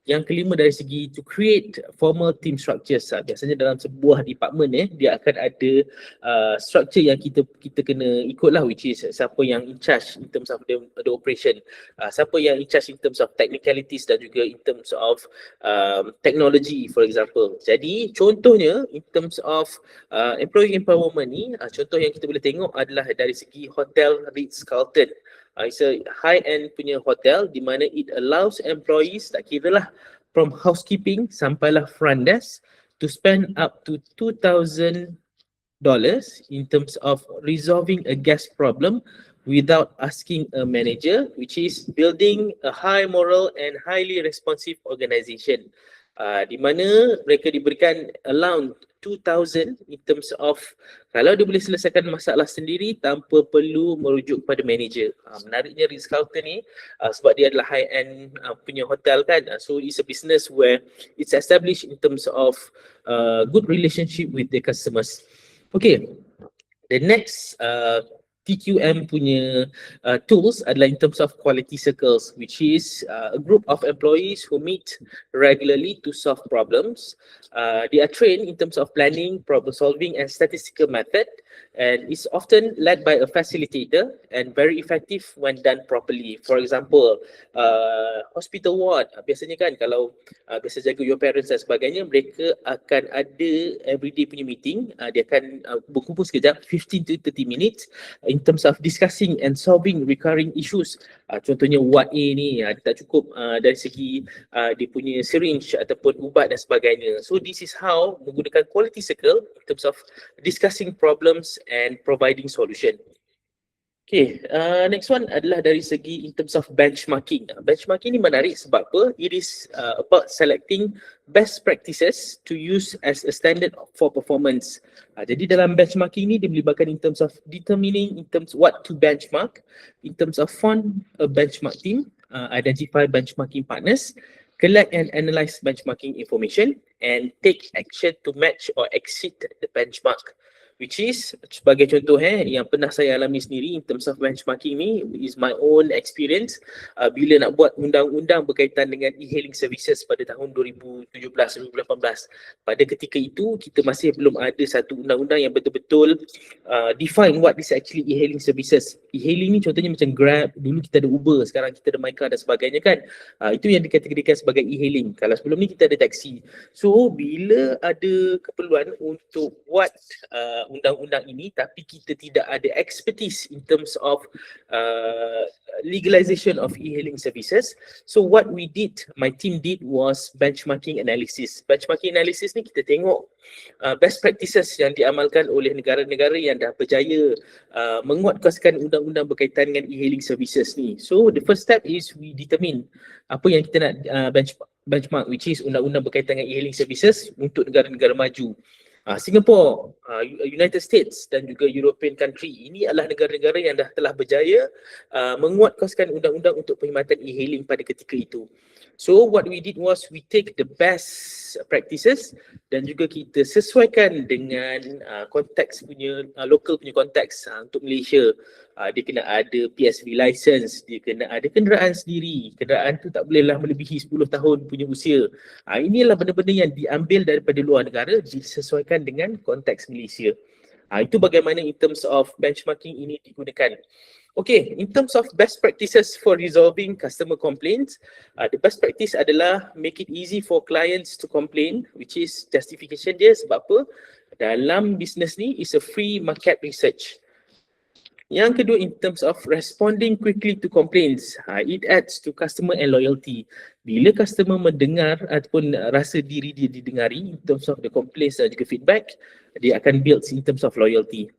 Yang kelima, dari segi to create formal team structures. Biasanya dalam sebuah department dia akan ada structure yang kita kena ikut lah, which is siapa yang in charge in terms of the operation, siapa yang in charge in terms of technicalities dan juga in terms of technology for example. Jadi contohnya in terms of employee empowerment ni, contoh yang kita boleh tengok adalah dari segi Hotel Ritz-Carlton. It's a high-end punya hotel di mana it allows employees, tak kira lah from housekeeping sampailah front desk, to spend up to $2,000 in terms of resolving a guest problem without asking a manager, which is building a high moral and highly responsive organisation. Di mana mereka diberikan allowance 2,000 in terms of kalau dia boleh selesaikan masalah sendiri tanpa perlu merujuk kepada manager. Menariknya Ritz-Carlton ni sebab dia adalah high-end punya hotel kan, so it's a business where it's established in terms of good relationship with the customers. Okay, the next TQM punya tools adalah in terms of quality circles, which is a group of employees who meet regularly to solve problems. They are trained in terms of planning, problem solving and statistical method, and is often led by a facilitator and very effective when done properly. For example, hospital ward, biasanya kan kalau biasa jaga your parents dan sebagainya, mereka akan ada everyday punya meeting. Dia akan berkumpul sekejap 15 to 30 minutes in terms of discussing and solving recurring issues. Contohnya ward A ni dia tak cukup dari segi dia punya syringe ataupun ubat dan sebagainya. So this is how menggunakan quality circle in terms of discussing problems and providing solution. Okay, next one adalah dari segi in terms of benchmarking. Benchmarking ni menarik sebab apa? It is about selecting best practices to use as a standard for performance. Jadi dalam benchmarking ni dia melibatkan in terms of determining in terms what to benchmark, in terms of form a benchmark team, identify benchmarking partners, collect and analyze benchmarking information, and take action to match or exceed the benchmark. Which is sebagai contoh yang pernah saya alami sendiri in terms of benchmarking ni is my own experience bila nak buat undang-undang berkaitan dengan e-hailing services pada tahun 2017-2018. Pada ketika itu kita masih belum ada satu undang-undang yang betul-betul define what is actually e-hailing services. E-hailing ni contohnya macam Grab, dulu kita ada Uber, sekarang kita ada MyCar dan sebagainya kan. Itu yang dikategorikan sebagai e-hailing. Kalau sebelum ni kita ada taksi. So bila ada keperluan untuk buat undang-undang ini tapi kita tidak ada expertise in terms of legalization of e-hailing services. So what we did, my team did, was benchmarking analysis. Benchmarking analysis ni kita tengok best practices yang diamalkan oleh negara-negara yang dah berjaya menguatkuaskan undang-undang berkaitan dengan e-hailing services ni. So the first step is we determine apa yang kita nak benchmark, which is undang-undang berkaitan dengan e-hailing services untuk negara-negara maju. Singapore, United States dan juga European country, ini adalah negara-negara yang telah berjaya menguatkuaskan undang-undang untuk perkhidmatan e-hailing pada ketika itu. So what we did was we take the best practices dan juga kita sesuaikan dengan konteks punya, local punya konteks untuk Malaysia. Dia kena ada PSV license, dia kena ada kenderaan sendiri, kenderaan tu tak bolehlah melebihi 10 tahun punya usia. Inilah benda-benda yang diambil daripada luar negara disesuaikan dengan konteks Malaysia. Itu bagaimana in terms of benchmarking ini digunakan. Okay, in terms of best practices for resolving customer complaints, the best practice adalah make it easy for clients to complain, which is justification dia sebab apa? Dalam business ni is a free market research. Yang kedua, in terms of responding quickly to complaints, it adds to customer and loyalty. Bila customer mendengar ataupun rasa diri dia didengari in terms of the complaints dan juga feedback, dia akan build in terms of loyalty.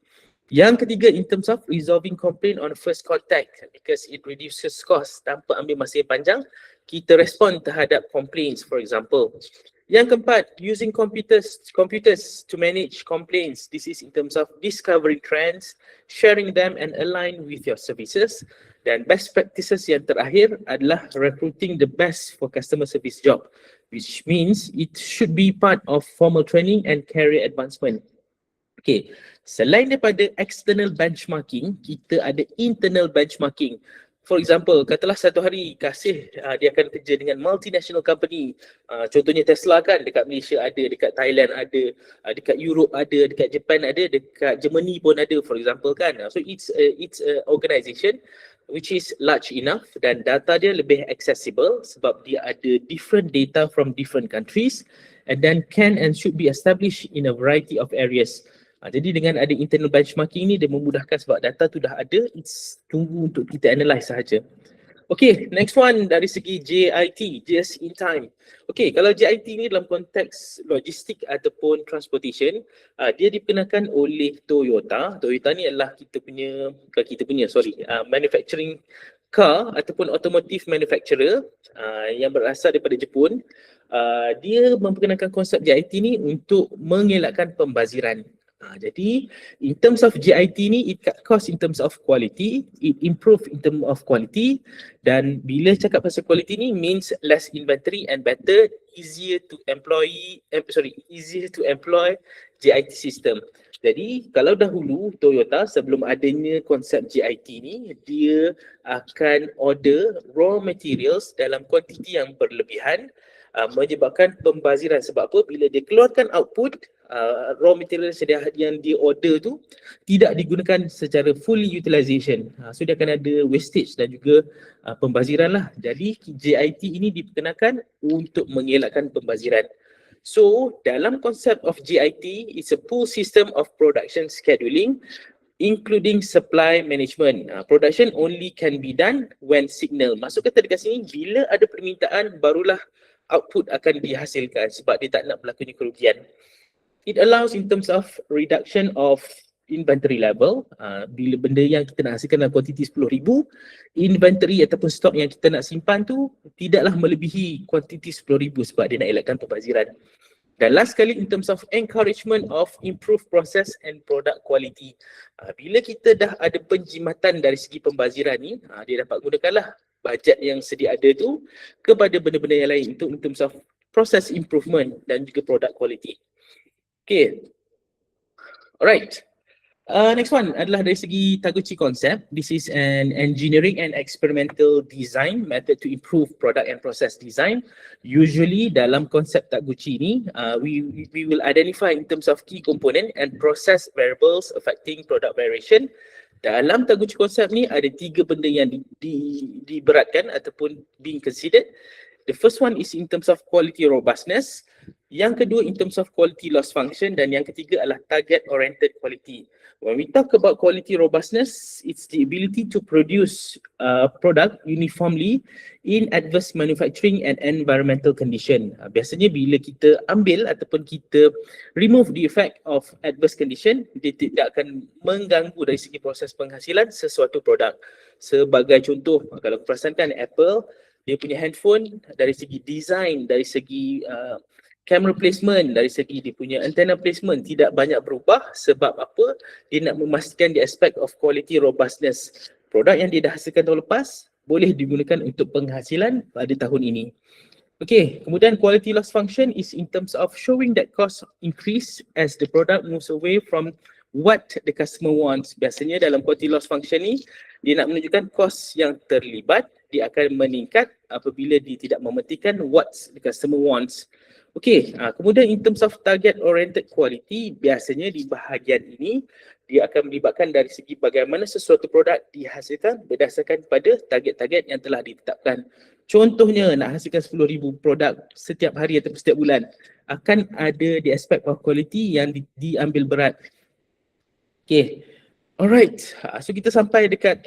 Yang ketiga, in terms of resolving complaint on first contact, because it reduces cost tanpa ambil masa yang panjang, kita respond terhadap complaints, for example. Yang keempat, using computers to manage complaints. This is in terms of discovering trends, sharing them and align with your services. Dan best practices yang terakhir adalah recruiting the best for customer service job, which means it should be part of formal training and career advancement. Okay, selain daripada external benchmarking, kita ada internal benchmarking. For example, katalah satu hari Kasih dia akan kerja dengan multinational company. Contohnya Tesla kan, dekat Malaysia ada, dekat Thailand ada, dekat Europe ada, dekat Japan ada, dekat Germany pun ada, for example kan. So it's a organisation which is large enough dan data dia lebih accessible sebab dia ada different data from different countries and then can and should be established in a variety of areas. Jadi dengan ada internal benchmarking ni dia memudahkan sebab data tu dah ada, it's tunggu untuk kita analyse sahaja. Okay, next one dari segi JIT, just in time. Okay, kalau JIT ni dalam konteks logistik ataupun transportation, dia diperkenalkan oleh Toyota. Toyota ni adalah manufacturing car ataupun automotive manufacturer yang berasal daripada Jepun. Dia memperkenalkan konsep JIT ni untuk mengelakkan pembaziran. Jadi in terms of JIT ni, it cut cost in terms of quality, it improve in terms of quality, dan bila cakap pasal quality ni means less inventory and better, easier to employ JIT system. Jadi kalau dahulu Toyota sebelum adanya konsep JIT ni, dia akan order raw materials dalam kuantiti yang berlebihan, menyebabkan pembaziran. Sebab apa? Bila dia keluarkan output, raw material yang dia order tu tidak digunakan secara fully utilization. So dia akan ada wastage dan juga pembaziran lah. Jadi JIT ini diperkenalkan untuk mengelakkan pembaziran. So dalam konsep of JIT, it's a full system of production scheduling including supply management. Production only can be done when signal. Maksud kata dekat sini, bila ada permintaan barulah output akan dihasilkan sebab dia tak nak berlakunya kerugian. It allows in terms of reduction of inventory level. Bila benda yang kita nak hasilkan dalam kuantiti 10,000, inventory ataupun stok yang kita nak simpan tu tidaklah melebihi kuantiti 10,000 sebab dia nak elakkan pembaziran. Dan last sekali, in terms of encouragement of improved process and product quality. Bila kita dah ada penjimatan dari segi pembaziran ni, dia dapat gunakanlah bajet yang sedia ada tu kepada benda-benda yang lain untuk in terms of process improvement dan juga product quality. Okay. Alright. Next one adalah dari segi Taguchi concept. This is an engineering and experimental design method to improve product and process design. Usually dalam konsep Taguchi ni, we will identify in terms of key component and process variables affecting product variation. Dalam Taguchi konsep ni ada 3 benda yang diberatkan ataupun being considered. The first one is in terms of quality robustness. Yang kedua, in terms of quality loss function, dan yang ketiga adalah target oriented quality. When we talk about quality robustness, it's the ability to produce product uniformly in adverse manufacturing and environmental condition. Biasanya bila kita ambil ataupun kita remove the effect of adverse condition, dia tidak akan mengganggu dari segi proses penghasilan sesuatu produk. Sebagai contoh, kalau perasan kan Apple, dia punya handphone dari segi design, dari segi camera placement, dari segi dia punya antenna placement tidak banyak berubah. Sebab apa? Dia nak memastikan di aspek of quality robustness. Produk yang dia dah hasilkan tahun lepas boleh digunakan untuk penghasilan pada tahun ini. Okay, kemudian quality loss function is in terms of showing that cost increase as the product moves away from what the customer wants. Biasanya dalam quality loss function ni, dia nak menunjukkan kos yang terlibat, dia akan meningkat apabila dia tidak mementingkan what the customer wants. Okay, kemudian in terms of target oriented quality, biasanya di bahagian ini, dia akan melibatkan dari segi bagaimana sesuatu produk dihasilkan berdasarkan pada target-target yang telah ditetapkan. Contohnya, nak hasilkan 10,000 produk setiap hari atau setiap bulan, akan ada di aspek of quality yang diambil berat. Okay, alright. So kita sampai dekat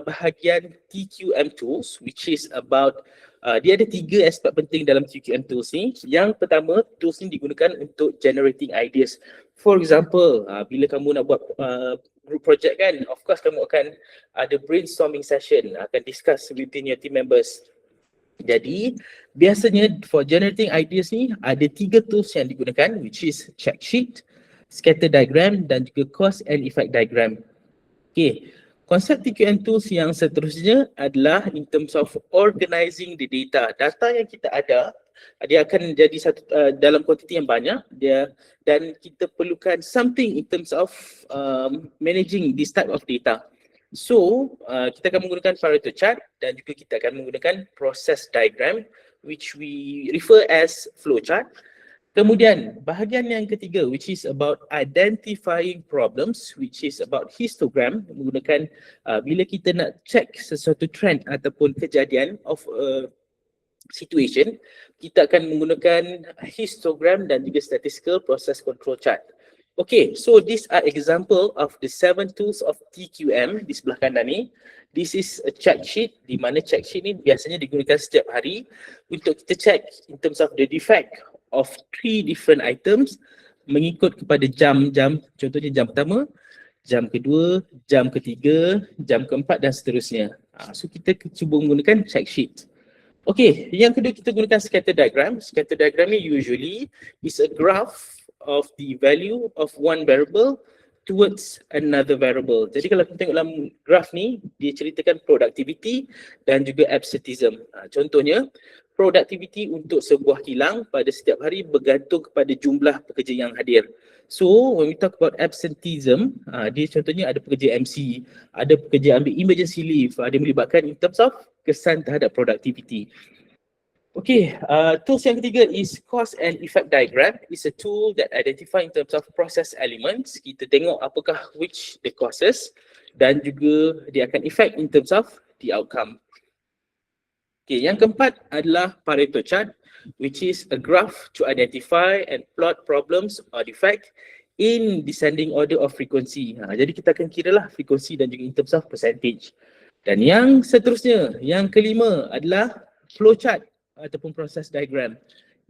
bahagian TQM tools, which is about dia ada 3 aspek penting dalam TQM tools ni. Yang pertama, tools ni digunakan untuk generating ideas. For example, bila kamu nak buat group project kan, of course kamu akan ada brainstorming session, akan discuss within your team members. Jadi, biasanya for generating ideas ni ada 3 tools yang digunakan, which is check sheet, scatter diagram dan juga cause and effect diagram. Okay, konsep TQM tools yang seterusnya adalah in terms of organizing the data. Data yang kita ada, dia akan jadi satu dalam kuantiti yang banyak, dan kita perlukan something in terms of managing this type of data. So, kita akan menggunakan Pareto chart dan juga kita akan menggunakan process diagram, which we refer as flow chart. Kemudian bahagian yang ketiga, which is about identifying problems, which is about histogram, menggunakan bila kita nak check sesuatu trend ataupun kejadian of situation, kita akan menggunakan histogram dan juga statistical process control chart. Okay, so these are example of the 7 tools of TQM di sebelah kanan ni. This is a check sheet, di mana check sheet ni biasanya digunakan setiap hari untuk kita check in terms of the defect of 3 different items mengikut kepada jam-jam, contohnya jam pertama, jam kedua, jam ketiga, jam keempat dan seterusnya. So kita cuba menggunakan check sheet. Okay, yang kedua kita gunakan scatter diagram. Scatter diagram ni usually is a graph of the value of one variable towards another variable. Jadi kalau kita tengok dalam graph ni, dia ceritakan productivity dan juga absenteeism. Contohnya, productivity untuk sebuah kilang pada setiap hari bergantung kepada jumlah pekerja yang hadir. So, when we talk about absenteeism, dia contohnya ada pekerja MC, ada pekerja ambil emergency leave, ada melibatkan in terms of kesan terhadap productivity. Okay, tools yang ketiga is cause and effect diagram. It's a tool that identify in terms of process elements. Kita tengok apakah which the causes dan juga dia akan effect in terms of the outcome. Okay, yang keempat adalah Pareto chart, which is a graph to identify and plot problems or defect in descending order of frequency. Jadi kita akan kira lah frekuensi dan juga in terms of percentage. Dan yang seterusnya, yang kelima adalah flow chart ataupun process diagram.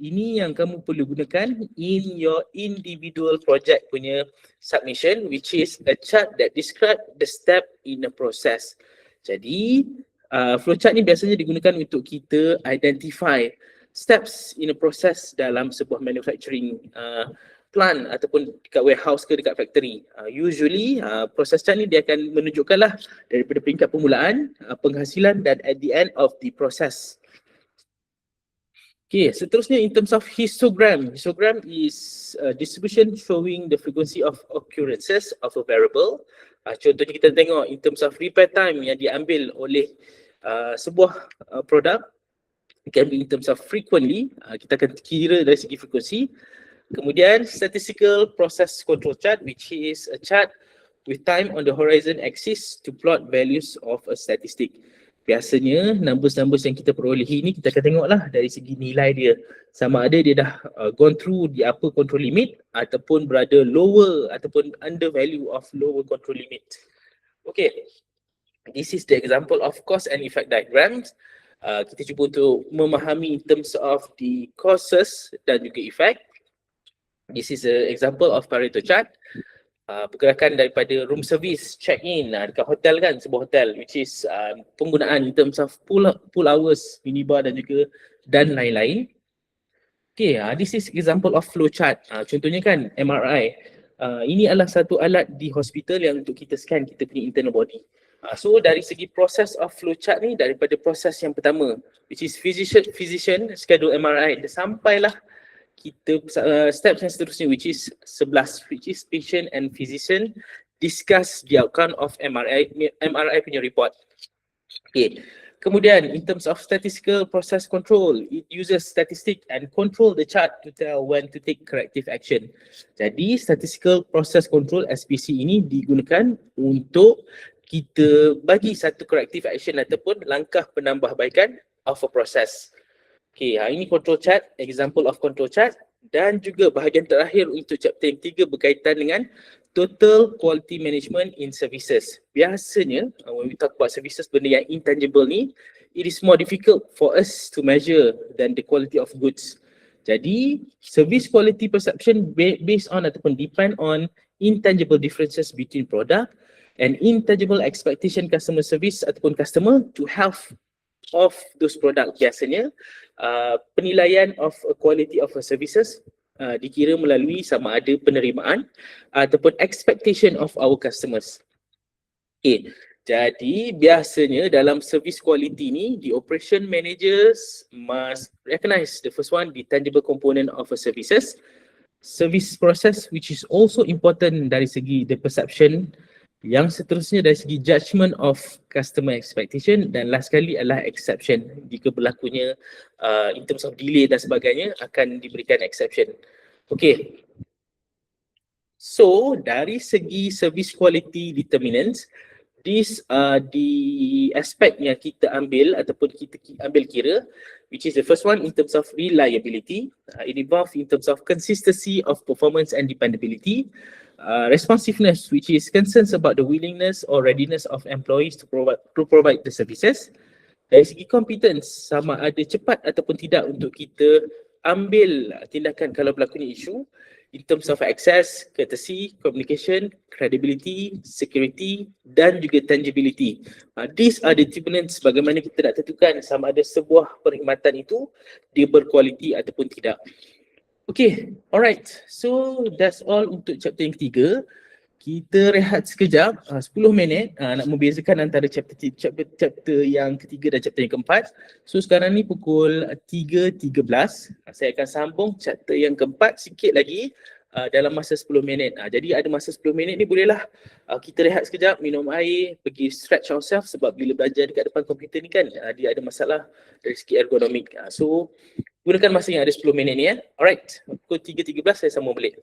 Ini yang kamu perlu gunakan in your individual project punya submission, which is a chart that describe the step in a process. Jadi flowchart ni biasanya digunakan untuk kita identify steps in a process dalam sebuah manufacturing plant ataupun dekat warehouse ke dekat factory. Usually proses chart ni dia akan menunjukkanlah daripada peringkat permulaan, penghasilan dan at the end of the process. Okay, seterusnya in terms of histogram. Histogram is a distribution showing the frequency of occurrences of a variable. Contohnya kita tengok in terms of repair time yang diambil oleh sebuah produk, it can be in terms of frequently, kita akan kira dari segi frekuensi. Kemudian statistical process control chart, which is a chart with time on the horizon axis to plot values of a statistic. Biasanya numbers-numbers yang kita perolehi ni kita akan tengoklah dari segi nilai dia. Sama ada dia dah gone through the upper control limit ataupun berada lower ataupun under value of lower control limit. Okay, this is the example of cause and effect diagrams. Kita cuba untuk memahami in terms of the causes dan juga effect. This is an example of Pareto chart. Pergerakan daripada room service check-in dekat hotel kan, sebuah hotel, which is penggunaan in terms of pool hours, minibar dan lain-lain. Okay, this is example of flow chart. Contohnya kan MRI. Ini adalah satu alat di hospital yang untuk kita scan kita punya internal body. So dari segi proses of flow chart ni, daripada proses yang pertama, which is physician schedule MRI, sampailah kita steps yang seterusnya, which is 11, which is patient and physician discuss the outcome of MRI punya report. Okay. Kemudian in terms of statistical process control, it uses statistic and control the chart to tell when to take corrective action. Jadi statistical process control SPC ini digunakan untuk kita bagi satu corrective action ataupun langkah penambahbaikan of a process. Okay, ini control chart, example of control chart, dan juga bahagian terakhir untuk chapter yang 3 berkaitan dengan total quality management in services. Biasanya, when we talk about services, benda yang intangible ni, it is more difficult for us to measure than the quality of goods. Jadi, service quality perception based on ataupun depend on intangible differences between product and intangible expectation customer service ataupun customer to health of those product. Biasanya, penilaian of quality of services dikira melalui sama ada penerimaan ataupun expectation of our customers. Okay, jadi biasanya dalam service quality ni, the operation managers must recognize the first one, the tangible component of a services, service process, which is also important dari segi the perception. Yang seterusnya dari segi judgment of customer expectation, dan last sekali adalah exception. Jika berlakunya in terms of delay dan sebagainya, akan diberikan exception. Okay. So dari segi service quality determinants, these are the aspect yang kita ambil ataupun kita ambil kira, which is the first one in terms of reliability. It involves in terms of consistency of performance and dependability. Responsiveness, which is concerns about the willingness or readiness of employees to provide the services. Dari segi competence, sama ada cepat ataupun tidak untuk kita ambil tindakan kalau berlakunya isu, in terms of access, courtesy, communication, credibility, security dan juga tangibility. These are the determinants bagaimana kita nak tentukan sama ada sebuah perkhidmatan itu dia berkualiti ataupun tidak. Okay, alright. So that's all untuk chapter yang ketiga. Kita rehat sekejap, 10 minit nak membezakan antara chapter yang ketiga dan chapter yang keempat. So sekarang ni pukul 3.13. Saya akan sambung chapter yang keempat sikit lagi dalam masa 10 minit. Jadi ada masa 10 minit ni bolehlah kita rehat sekejap, minum air, pergi stretch ourselves sebab bila belajar dekat depan komputer ni kan dia ada masalah dari segi ergonomik. So gunakan masa yang ada 10 minit ni ya. Alright, pukul 3.13 saya sambung balik.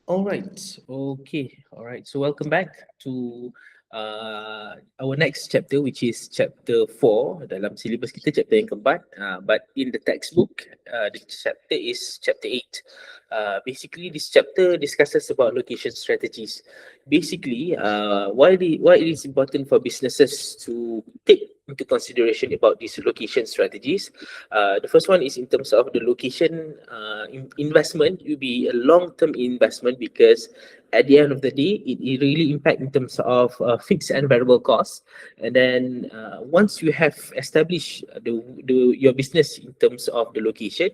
All right. Okay. All right. So welcome back to our next chapter, which is chapter 4 dalam syllabus kita, chapter yang keempat. But in the textbook, the chapter is chapter 8. Basically, this chapter discusses about location strategies. Basically, why it is important for businesses to take into consideration about these location strategies. The first one is in terms of the location investment. It will be a long-term investment because at the end of the day, it really impact in terms of fixed and variable costs. And then once you have established your business in terms of the location,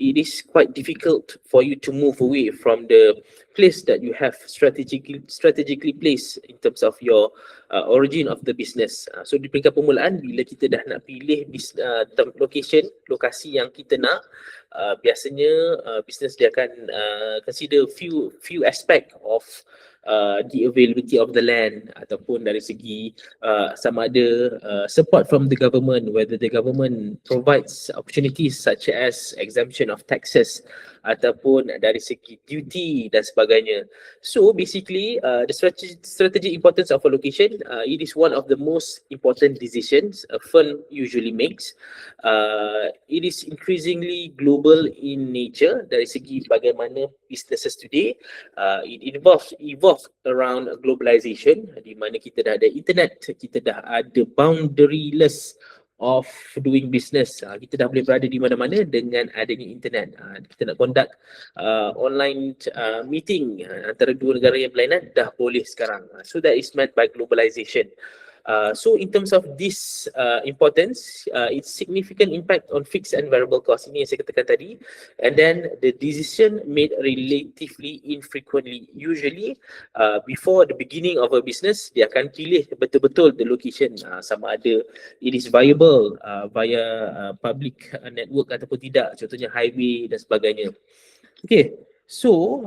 it is quite difficult for you to move away from the place that you have strategically placed in terms of your origin of the business. So di peringkat permulaan, bila kita dah nak pilih lokasi yang kita nak, biasanya business dia akan consider few aspect of the availability of the land, ataupun dari segi sama ada support from the government, whether the government provides opportunities such as exemption of taxes ataupun dari segi duty dan sebagainya. So basically the strategic importance of a location, it is one of the most important decisions a firm usually makes. It is increasingly global in nature dari segi bagaimana businesses today it evolved around globalization, di mana kita dah ada internet, kita dah ada boundaryless of doing business. Kita dah boleh berada di mana-mana dengan adanya internet. Kita nak conduct online meeting antara dua negara yang berlainan dah boleh sekarang. So that is meant by globalization. So in terms of this importance, its significant impact on fixed and variable costs, ini yang saya katakan tadi. And then the decision made relatively infrequently. Usually before the beginning of a business, dia akan pilih betul-betul the location, sama ada it is viable via public network ataupun tidak, contohnya highway dan sebagainya. Okay. So,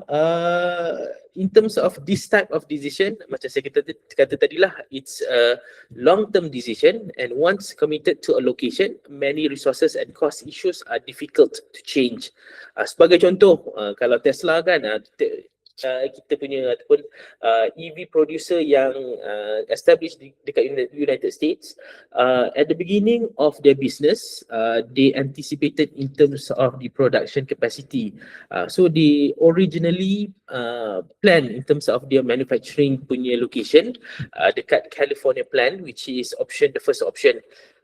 in terms of this type of decision, macam saya kata tadi lah, it's a long-term decision, and once committed to a location, many resources and cost issues are difficult to change. Sebagai contoh, kalau Tesla kan, kita punya ataupun EV producer yang established dekat United States, at the beginning of their business, they anticipated in terms of the production capacity. So they originally plan in terms of their manufacturing punya location dekat California plant, which is the first option.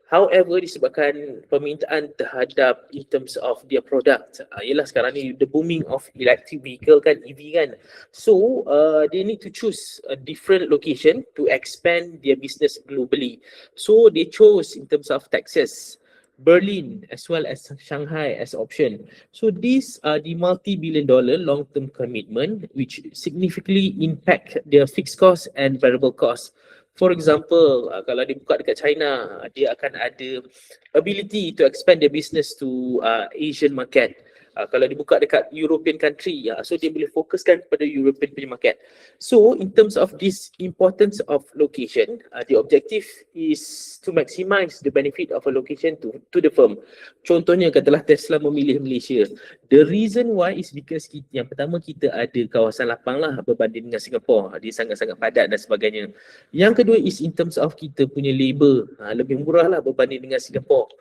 However, disebabkan permintaan terhadap in terms of their product, ialah sekarang ni the booming of electric vehicle kan, EV kan. So they need to choose a different location to expand their business globally. So they chose in terms of Texas, Berlin as well as Shanghai as option. So these are the multi-billion dollar long-term commitment which significantly impact their fixed cost and variable cost. For example, kalau dia buka dekat China, dia akan ada ability to expand their business to Asian market. Kalau dibuka dekat European country, so dia boleh fokuskan pada European punya market. So in terms of this importance of location, the objective is to maximize the benefit of a location to the firm. Contohnya katalah Tesla memilih Malaysia. The reason why is because yang pertama, kita ada kawasan lapang lah berbanding dengan Singapore. Dia sangat-sangat padat dan sebagainya. Yang kedua is in terms of kita punya labor, lebih murah lah berbanding dengan Singapore.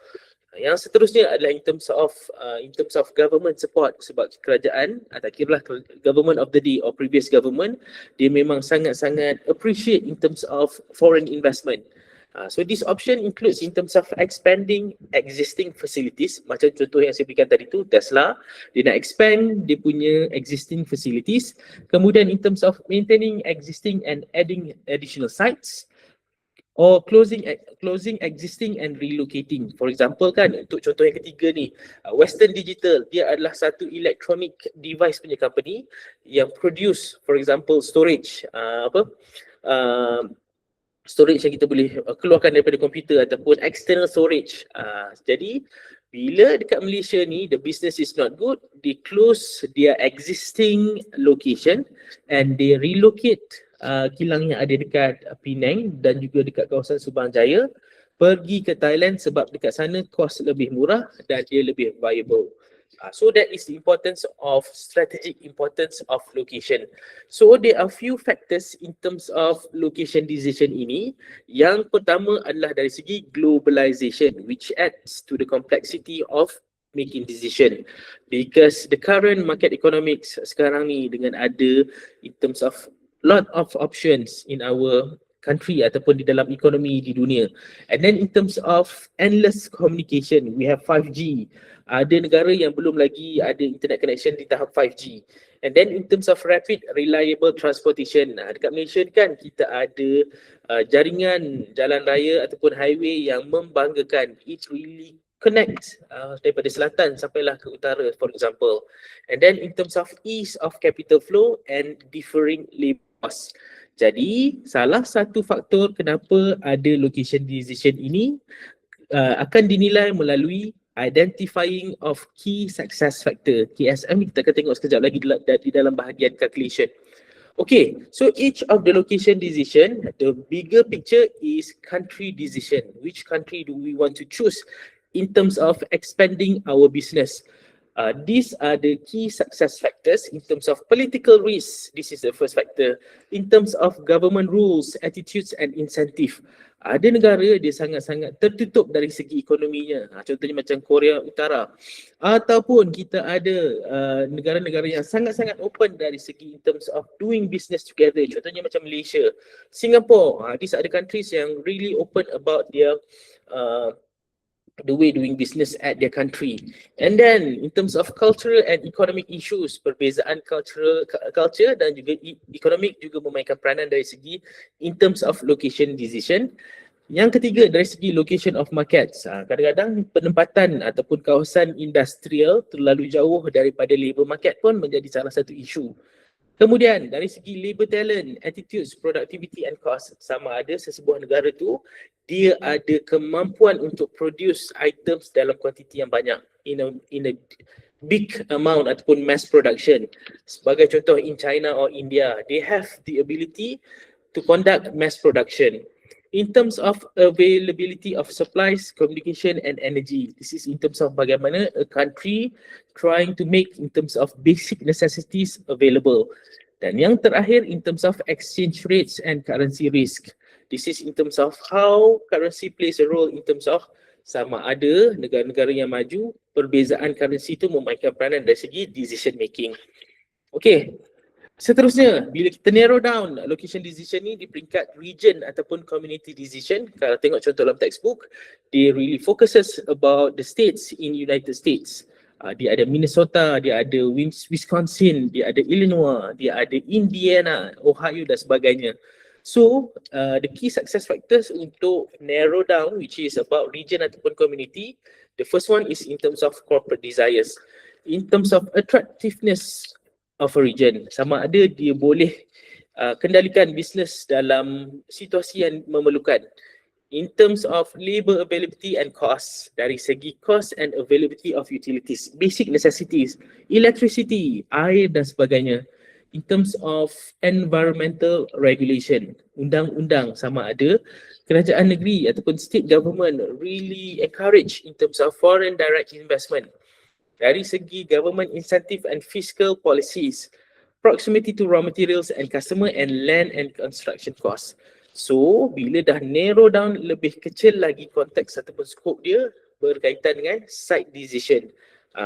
Yang seterusnya adalah in terms of government support, sebab kerajaan atau kiralah government of the day or previous government, dia memang sangat-sangat appreciate in terms of foreign investment. So this option includes in terms of expanding existing facilities, macam contoh yang saya berikan tadi tu, Tesla, dia nak expand dia punya existing facilities. Kemudian in terms of maintaining existing and adding additional sites, or closing existing and relocating. For example kan, untuk contoh yang ketiga ni, Western Digital, dia adalah satu electronic device punya company yang produce, for example, storage, storage yang kita boleh keluarkan daripada komputer ataupun external storage. Jadi bila dekat Malaysia ni the business is not good, they close their existing location and they relocate kilang yang ada dekat Penang dan juga dekat kawasan Subang Jaya, pergi ke Thailand sebab dekat sana kos lebih murah dan dia lebih viable. So that is the importance of strategic importance of location. So there are few factors in terms of location decision ini. Yang pertama adalah dari segi globalization, which adds to the complexity of making decision, because the current market economics sekarang ni dengan ada in terms of lot of options in our country ataupun di dalam ekonomi di dunia. And then in terms of endless communication, we have 5G. Ada negara yang belum lagi ada internet connection di tahap 5G. And then in terms of rapid reliable transportation, dekat Malaysia kan kita ada jaringan jalan raya ataupun highway yang membanggakan. It really connect daripada selatan sampailah ke utara, for example. And then in terms of ease of capital flow and differing labor costs. Jadi salah satu faktor kenapa ada location decision ini akan dinilai melalui identifying of key success factor, KSM. Kita akan tengok sekejap lagi di dalam bahagian calculation. Okay, so each of the location decision, the bigger picture is country decision. Which country do we want to choose in terms of expanding our business? These are the key success factors. In terms of political risk, this is the first factor. In terms of government rules, attitudes and incentive, ada negara dia sangat-sangat tertutup dari segi ekonominya. Contohnya macam Korea Utara. Ataupun kita ada negara-negara yang sangat-sangat open dari segi in terms of doing business together. Contohnya macam Malaysia, Singapore. These are the countries yang really open about their the way doing business at their country. And then in terms of cultural and economic issues, perbezaan culture dan juga economic juga memainkan peranan dari segi in terms of location decision. Yang ketiga dari segi location of markets. Kadang-kadang penempatan ataupun kawasan industrial terlalu jauh daripada labour market pun menjadi salah satu isu. Kemudian dari segi labor talent, attitudes, productivity and cost, sama ada sesebuah negara tu dia ada kemampuan untuk produce items dalam kuantiti yang banyak in a big amount ataupun mass production. Sebagai contoh in China or India, they have the ability to conduct mass production. In terms of availability of supplies, communication and energy, this is in terms of bagaimana a country trying to make in terms of basic necessities available. Dan yang terakhir in terms of exchange rates and currency risk. This is in terms of how currency plays a role in terms of sama ada negara-negara yang maju, perbezaan currency itu memainkan peranan dari segi decision making. Okay. Seterusnya, bila kita narrow down location decision ni di peringkat region ataupun community decision, kalau tengok contoh dalam textbook, they really focuses about the states in United States. Dia ada Minnesota, dia ada Wisconsin, dia ada Illinois, dia ada Indiana, Ohio dan sebagainya. So, the key success factors untuk narrow down, which is about region ataupun community, the first one is in terms of corporate desires. In terms of attractiveness of a region, sama ada dia boleh kendalikan bisnes dalam situasi yang memerlukan. In terms of labor availability and cost, dari segi cost and availability of utilities, basic necessities, electricity, air dan sebagainya. In terms of environmental regulation, undang-undang, sama ada kerajaan negeri ataupun state government really encourage in terms of foreign direct investment. Dari segi government incentive and fiscal policies, proximity to raw materials and customer and land and construction costs. So, bila dah narrow down lebih kecil lagi konteks ataupun scope dia berkaitan dengan site decision.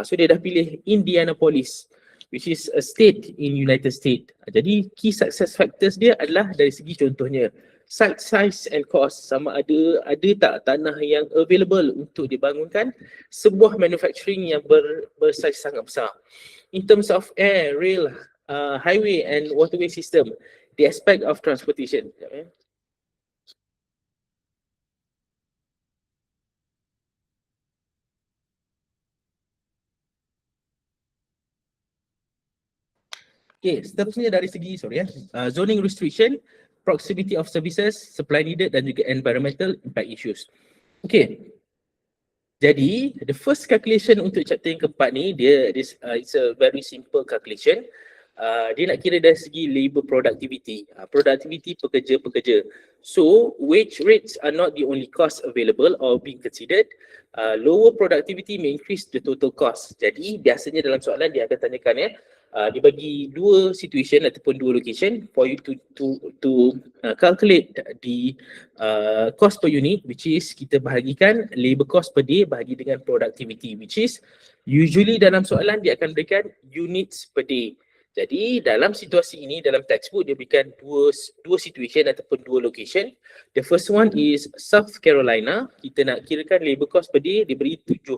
So, dia dah pilih Indianapolis, which is a state in United States. Jadi, key success factors dia adalah dari segi contohnya, site size and cost, sama ada tak tanah yang available untuk dibangunkan sebuah manufacturing yang bersaiz sangat besar. In terms of air, rail, highway and waterway system, the aspect of transportation. Okay, seterusnya dari segi zoning restriction, proximity of services, supply needed dan juga environmental impact issues. Okay. Jadi, the first calculation untuk chapter yang keempat ni, it's a very simple calculation. dia nak kira dari segi labor productivity, productivity pekerja-pekerja. So wage rates are not the only cost available or being considered. Lower productivity may increase the total cost. Jadi biasanya dalam soalan dia akan tanyakan dibagi dua situation ataupun dua location for you to calculate the cost per unit, which is kita bahagikan labor cost per day bahagi dengan productivity, which is usually dalam soalan dia akan berikan units per day. Jadi dalam situasi ini, dalam textbook dia berikan dua situation ataupun dua location. The first one is South Carolina. Kita nak kirakan labor cost per day, dia beri $70.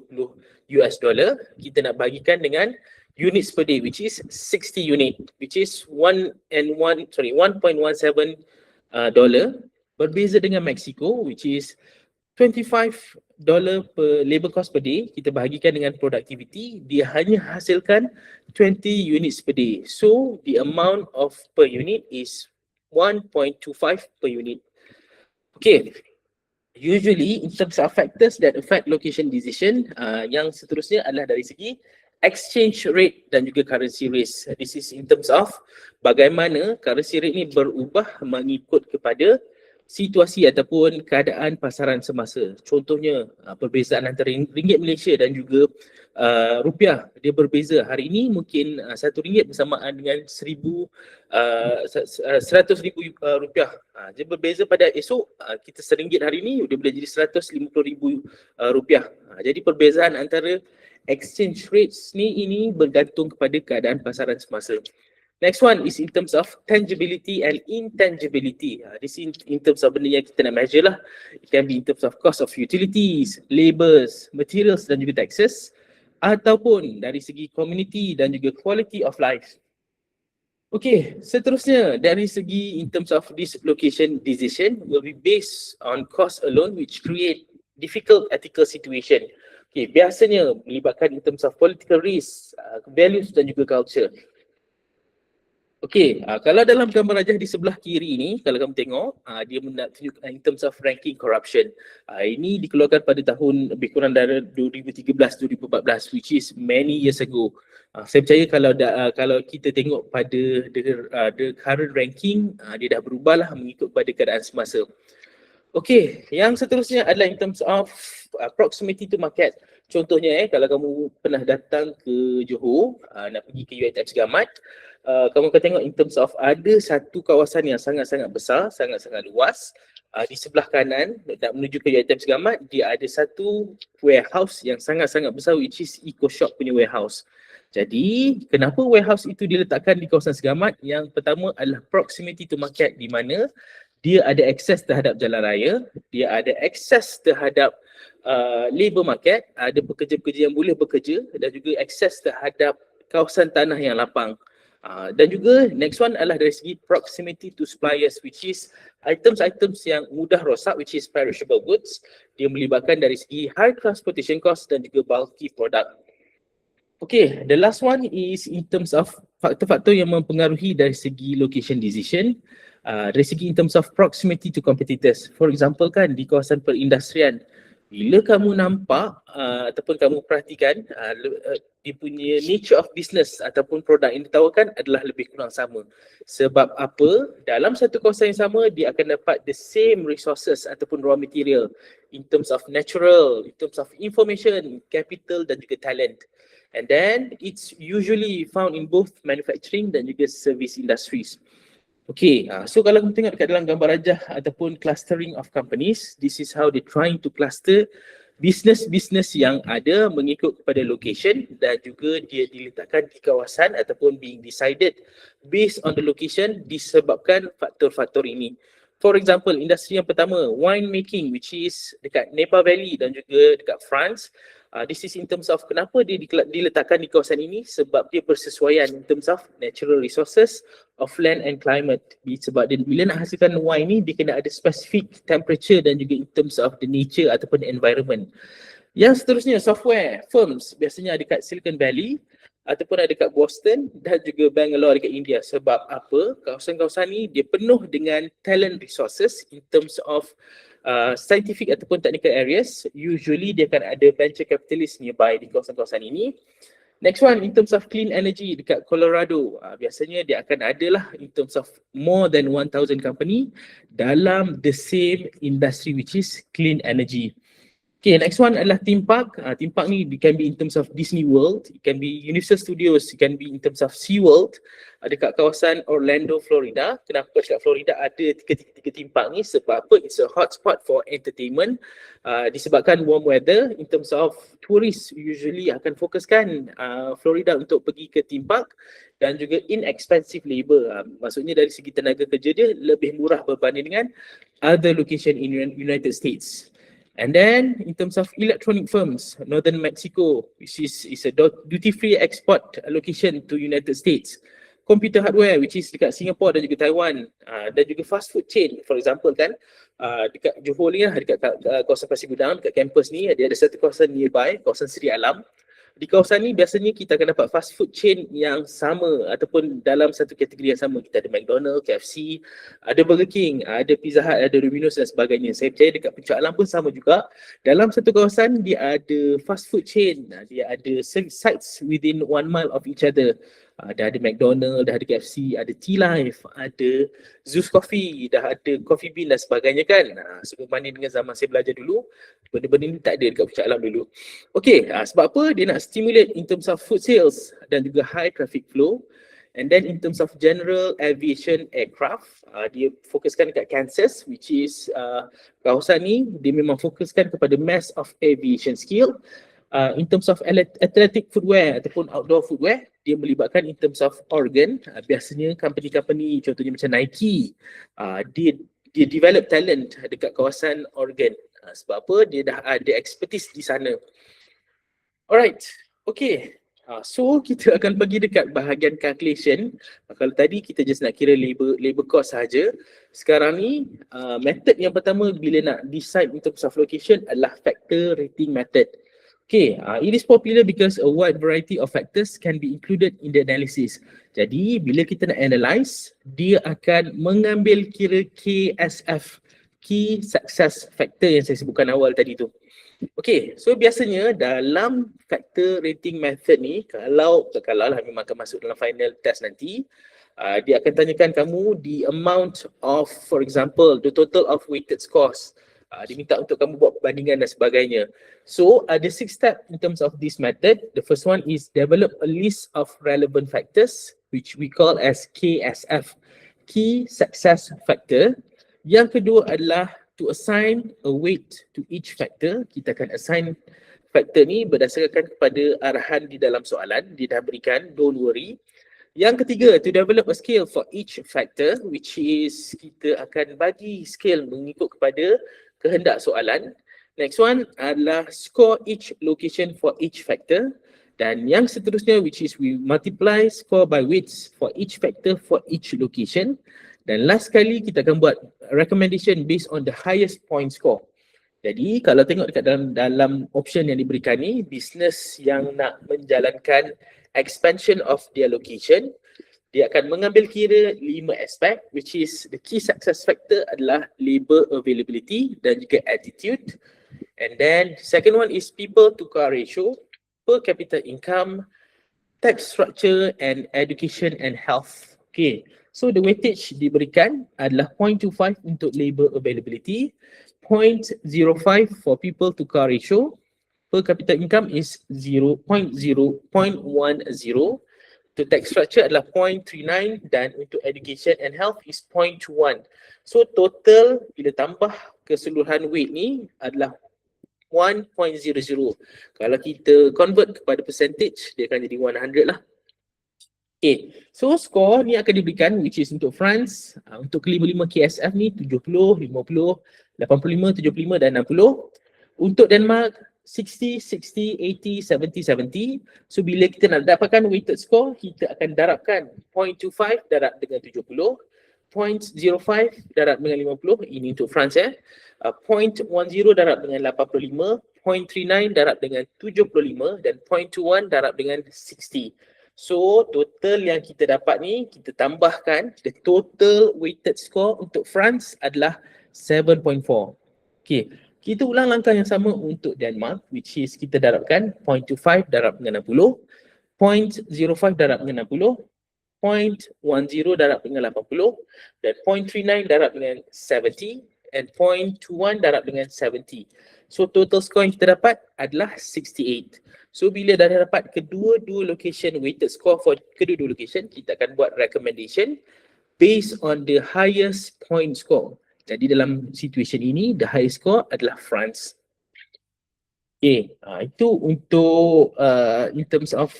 Kita nak bagikan dengan units per day, which is 60 unit, which is 1.17 dollar. Berbeza dengan Mexico, which is $25 per labor cost per day. Kita bahagikan dengan productivity, dia hanya hasilkan 20 units per day. So the amount of per unit is 1.25 per unit. Okay, usually in terms of factors that affect location decision, yang seterusnya adalah dari segi exchange rate dan juga currency risk. This is in terms of bagaimana currency rate ni berubah mengikut kepada situasi ataupun keadaan pasaran semasa. Contohnya perbezaan antara ringgit Malaysia dan juga rupiah, dia berbeza. Hari ini mungkin RM1 bersamaan dengan 100,000 rupiah. Dia berbeza pada esok, kita RM1 hari ini dia boleh jadi RM150,000 rupiah. Jadi perbezaan antara exchange rates ini bergantung kepada keadaan pasaran semasa. Next one is in terms of tangibility and intangibility. This in terms of benda yang kita nak measure lah. It can be in terms of cost of utilities, labours, materials dan juga taxes, ataupun dari segi community dan juga quality of life. Okay, seterusnya dari segi in terms of this location decision will be based on cost alone, which create difficult ethical situation. Okay, biasanya melibatkan in terms of political risk, values dan juga culture. Okay, kalau dalam gambar rajah di sebelah kiri ini, kalau kamu tengok, dia menunjuk in terms of ranking corruption. Ini dikeluarkan pada tahun lebih kurang dari 2013-2014, which is many years ago. Saya percaya kalau kita tengok pada the current ranking, dia dah berubah lah mengikut pada keadaan semasa. Okay, yang seterusnya adalah in terms of proximity to market. Contohnya kalau kamu pernah datang ke Johor, nak pergi ke UiTM Segamat, kamu akan tengok in terms of ada satu kawasan yang sangat-sangat besar, sangat-sangat luas. Di sebelah kanan nak menuju ke UiTM Segamat, dia ada satu warehouse yang sangat-sangat besar, which is EcoShop punya warehouse. Jadi kenapa warehouse itu diletakkan di kawasan Segamat? Yang pertama adalah proximity to market, di mana dia ada akses terhadap jalan raya, dia ada akses terhadap labour market, ada pekerja-pekerja yang boleh bekerja dan juga akses terhadap kawasan tanah yang lapang. Dan juga next one adalah dari segi proximity to suppliers, which is items-items yang mudah rosak, which is perishable goods. Dia melibatkan dari segi high transportation cost dan juga bulky product. Okay, the last one is in terms of faktor-faktor yang mempengaruhi dari segi location decision. Dari segi in terms of proximity to competitors. For example kan, di kawasan perindustrian, bila kamu nampak ataupun kamu perhatikan dia punya nature of business ataupun produk yang ditawarkan adalah lebih kurang sama. Sebab apa? Dalam satu kawasan yang sama, dia akan dapat the same resources ataupun raw material in terms of natural, in terms of information, capital dan juga talent. And then it's usually found in both manufacturing dan juga service industries. Okay, so kalau kamu tengok dekat dalam gambar rajah ataupun clustering of companies, this is how they trying to cluster business-business yang ada mengikut kepada location dan juga dia diletakkan di kawasan ataupun being decided based on the location disebabkan faktor-faktor ini. For example, industri yang pertama, wine making, which is dekat Napa Valley dan juga dekat France. This is in terms of kenapa dia diletakkan di kawasan ini, sebab dia bersesuaian in terms of natural resources of land and climate. Sebab dia bila nak hasilkan wine ni, dia kena ada specific temperature dan juga in terms of the nature ataupun the environment. Yang seterusnya, software firms biasanya ada dekat Silicon Valley ataupun ada dekat Boston dan juga Bangalore dekat India. Sebab apa? Kawasan-kawasan ni dia penuh dengan talent resources in terms of scientific ataupun technical areas. Usually dia akan ada venture capitalist nearby di kawasan-kawasan ini. Next one, in terms of clean energy dekat Colorado, biasanya dia akan ada lah in terms of more than 1,000 company dalam the same industry which is clean energy. Okay, next one adalah theme park. Theme park ni it can be in terms of Disney World, it can be Universal Studios, it can be in terms of SeaWorld. Dekat kawasan Orlando, Florida. Kenapa dekat Florida ada tiga theme park ni? Sebab apa? It's a hotspot for entertainment. Disebabkan warm weather, in terms of tourists usually akan fokuskan Florida untuk pergi ke theme park, dan juga inexpensive labor. Maksudnya dari segi tenaga kerja dia lebih murah berbanding dengan other location in United States. And then in terms of electronic firms, Northern Mexico, which is a duty-free export location to United States. Computer hardware, which is dekat Singapore dan juga Taiwan, dan juga fast food chain, for example kan, dekat Johor ni lah, dekat kawasan Pasir Gudang, dekat kampus ni, ada satu kawasan nearby, kawasan Seri Alam. Di kawasan ni biasanya kita akan dapat fast food chain yang sama ataupun dalam satu kategori yang sama. Kita ada McDonald's, KFC, ada Burger King, ada Pizza Hut, ada Domino's dan sebagainya. Saya percaya dekat Puncak Alam pun sama juga. Dalam satu kawasan dia ada fast food chain, dia ada sites within 1 mile of each other. Dah ada McDonald's, dah ada KFC, ada T-Life, ada Zeus Coffee, dah ada Coffee Bean dan sebagainya kan. Berbanding dengan zaman saya belajar dulu, benda-benda ni tak ada dekat Puncak Alam dulu. Okay, sebab apa? Dia nak stimulate in terms of food sales dan juga high traffic flow. And then in terms of general aviation aircraft, dia fokuskan dekat Kansas, which is kawasan ni dia memang fokuskan kepada mass of aviation skill. In terms of athletic footwear ataupun outdoor footwear, dia melibatkan in terms of organ. Biasanya company-company contohnya macam Nike, dia develop talent dekat kawasan organ. Sebab apa? Dia dah ada expertise di sana. Alright, okay. So kita akan pergi dekat bahagian calculation. Kalau tadi kita just nak kira labor cost saja. Sekarang ni method yang pertama bila nak decide in terms of location adalah factor rating method. Okay, it is popular because a wide variety of factors can be included in the analysis. Jadi bila kita nak analyse, dia akan mengambil kira KSF, Key Success Factor yang saya sebutkan awal tadi tu. Okay, so biasanya dalam factor rating method ni, kalau lah memang akan masuk dalam final test nanti, dia akan tanyakan kamu the amount of, for example, the total of weighted scores. Dia minta untuk kamu buat perbandingan dan sebagainya. So ada 6 steps in terms of this method. The first one is develop a list of relevant factors, which we call as KSF, Key Success Factor. Yang kedua adalah to assign a weight to each factor. Kita akan assign factor ni berdasarkan kepada arahan di dalam soalan. Dia dah berikan, don't worry. Yang ketiga, to develop a scale for each factor, which is kita akan bagi scale mengikut kepada kehendak soalan. Next one adalah score each location for each factor. Dan yang seterusnya, which is we multiply score by weights for each factor for each location. Dan last sekali kita akan buat recommendation based on the highest point score. Jadi kalau tengok dekat dalam option yang diberikan ni, business yang nak menjalankan expansion of their location, dia akan mengambil kira 5 aspek, which is the key success factor adalah labor availability dan juga attitude. And then second one is people to car ratio, per capita income, tax structure and education and health. Okay, so the weightage diberikan adalah 0.25 untuk labor availability, 0.05 for people to car ratio, per capita income is 0.10, to tax structure adalah 0.39 dan untuk education and health is 0.21. So total bila tambah keseluruhan weight ni adalah 1.00. Kalau kita convert kepada percentage, dia akan jadi 100 lah. Okay, so score ni akan diberikan which is untuk France, untuk kelima-lima KSF ni 70, 50, 85, 75 dan 60. Untuk Denmark 60, 60, 80, 70, 70. So bila kita nak dapatkan weighted score, kita akan darabkan 0.25 darab dengan 70, 0.05 darab dengan 50, ini untuk France 0.10 darab dengan 85, 0.39 darab dengan 75 dan 0.21 darab dengan 60. So total yang kita dapat ni, kita tambahkan the total weighted score untuk France adalah 7.4. Okay. Kita ulang langkah yang sama untuk Denmark, which is kita darabkan 0.25 darab dengan 60, 0.05 darab dengan 60, 0.10 darab dengan 80, dan 0.39 darab dengan 70, and 0.21 darab dengan 70. So total score yang kita dapat adalah 68. So bila dah dapat kedua-dua location weighted score for kedua-dua location, kita akan buat recommendation based on the highest point score. Jadi dalam situation ini, the highest score adalah France. Okay, itu untuk in terms of